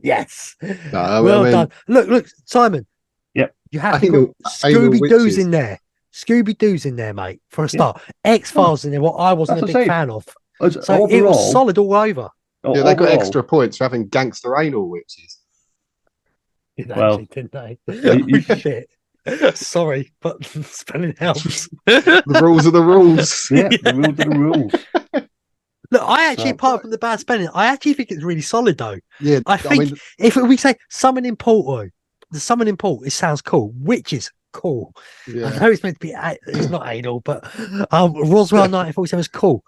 yes. Well done. Look, Simon. Yep. You have to put Scooby-Doo's in there. Scooby-Doo's in there, mate, for a start. X-Files in there, what I wasn't a big fan of. So overall, it was solid all over. Yeah, they got extra points for having gangster anal witches. Well, actually, didn't they? Shit. Sorry, but spelling helps. The rules are the rules. Yeah, the rules are the rules. Look, I actually, apart from the bad spelling, I actually think it's really solid, though. Yeah, I think if we say summoning portal, the summoning portal, it sounds cool. Witches, cool. Yeah. I know it's meant to be, it's not anal, but Roswell 1947 is cool.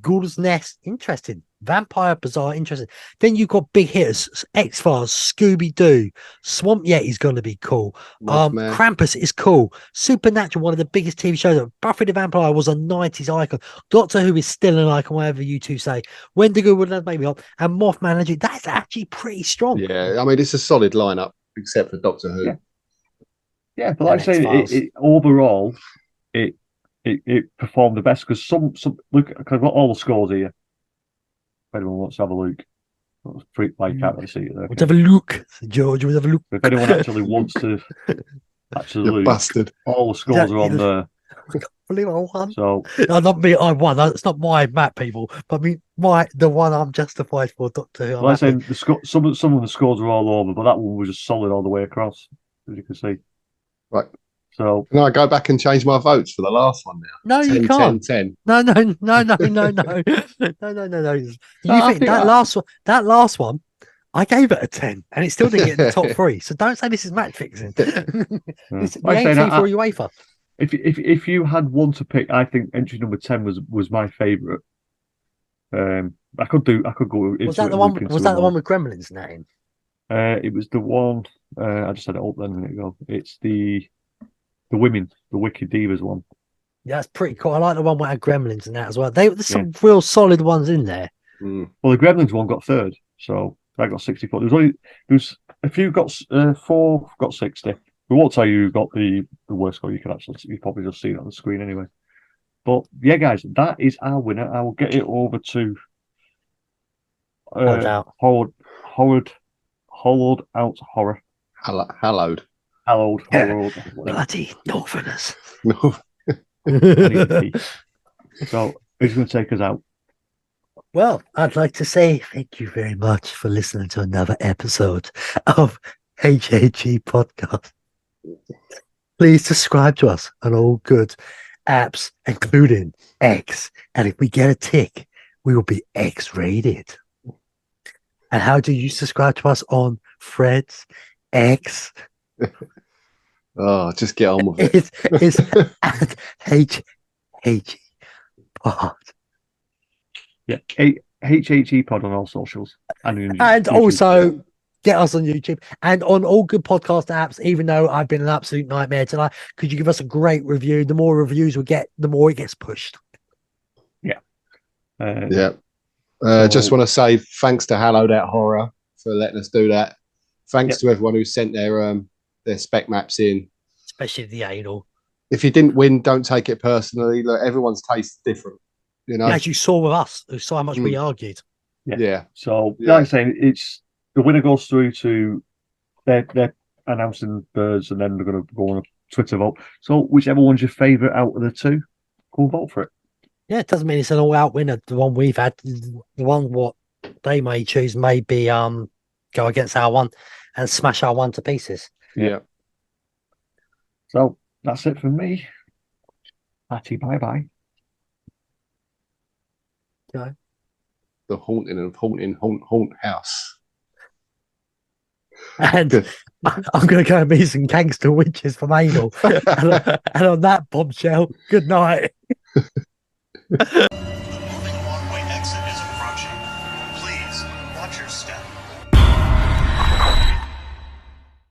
Ghoul's Nest, interesting. Vampire Bazaar, interesting. Then you've got big hitters, X-Files, Scooby-Doo, Swamp Yeti's going to be cool. Krampus is cool. Supernatural, one of the biggest TV shows. Buffy the Vampire was a 90s icon. Doctor Who is still an icon, whatever you two say. Wendigo would have made me up. And Mothman, that's actually pretty strong. Yeah, I mean, it's a solid lineup, except for Doctor Who. Yeah, but like I say, overall, it performed the best because some look. I've got all the scores here. If anyone wants to have a look, you can't really see it there. Let's have a look, George. We'll have a look. If anyone actually wants to look, bastard. All the scores are on there. I can't believe I won. So not me, I won. It's not my map, people, but the one I'm justified for, Doctor Who. Like I say, some of the scores are all over, but that one was just solid all the way across, as you can see. Right. So can I go back and change my votes for the last one now? No, 10, you can't. 10. No. You think that last one, I gave it a 10, and it still didn't get in the top 3. So don't say this is match fixing. It's the A3 for UEFA. If you had one to pick, I think entry number 10 was my favourite. I could go. Was that the one? Was that the one with Gremlins name? It was the one. I just had it up then a minute ago. It's the women, the Wicked Divas one. Yeah, that's pretty cool. I like the one with had Gremlins and that as well. There's some real solid ones in there. Well, the Gremlins one got third, so that got 64. There was a few got 4 got 60. We won't tell you who got the worst score. You probably just see it on the screen anyway. But yeah, guys, that is our winner. I will get it over to Hallowed Out Horror. Hallowed. Horror. Bloody Northerners. No. So who's going to take us out? Well, I'd like to say thank you very much for listening to another episode of HHE Podcast. Please subscribe to us on all good apps, including X. And if we get a tick, we will be X-rated. And how do you subscribe to us on Threads, X? Oh, just get on with it. It's at HHE Pod. Yeah, HHE Pod on all socials. And also get us on YouTube and on all good podcast apps, even though I've been an absolute nightmare tonight. Could you give us a great review? The more reviews we get, the more it gets pushed. Yeah. Yeah. Just want to say thanks to Hallowed Out Horror for letting us do that. Thanks to everyone who sent their spec maps in, especially the anal. If you didn't win, don't take it personally. Look, everyone's taste is different, you know. As you saw with us, you saw how much we argued. Yeah. So, like I say, it's the winner goes through to they're announcing birds, and then they're going to go on a Twitter vote. So, whichever one's your favourite out of the two, go vote for it. Yeah, it doesn't mean it's an all-out winner. The one we've had, the one what they may choose may be go against our one and smash our one to pieces. Yeah. So that's it from me. Patty, bye. Okay. The haunting of haunt house. And I'm going to go and meet some gangster witches from anal. and on that bombshell, good night. The moving one-way exit is approaching. Please watch your step.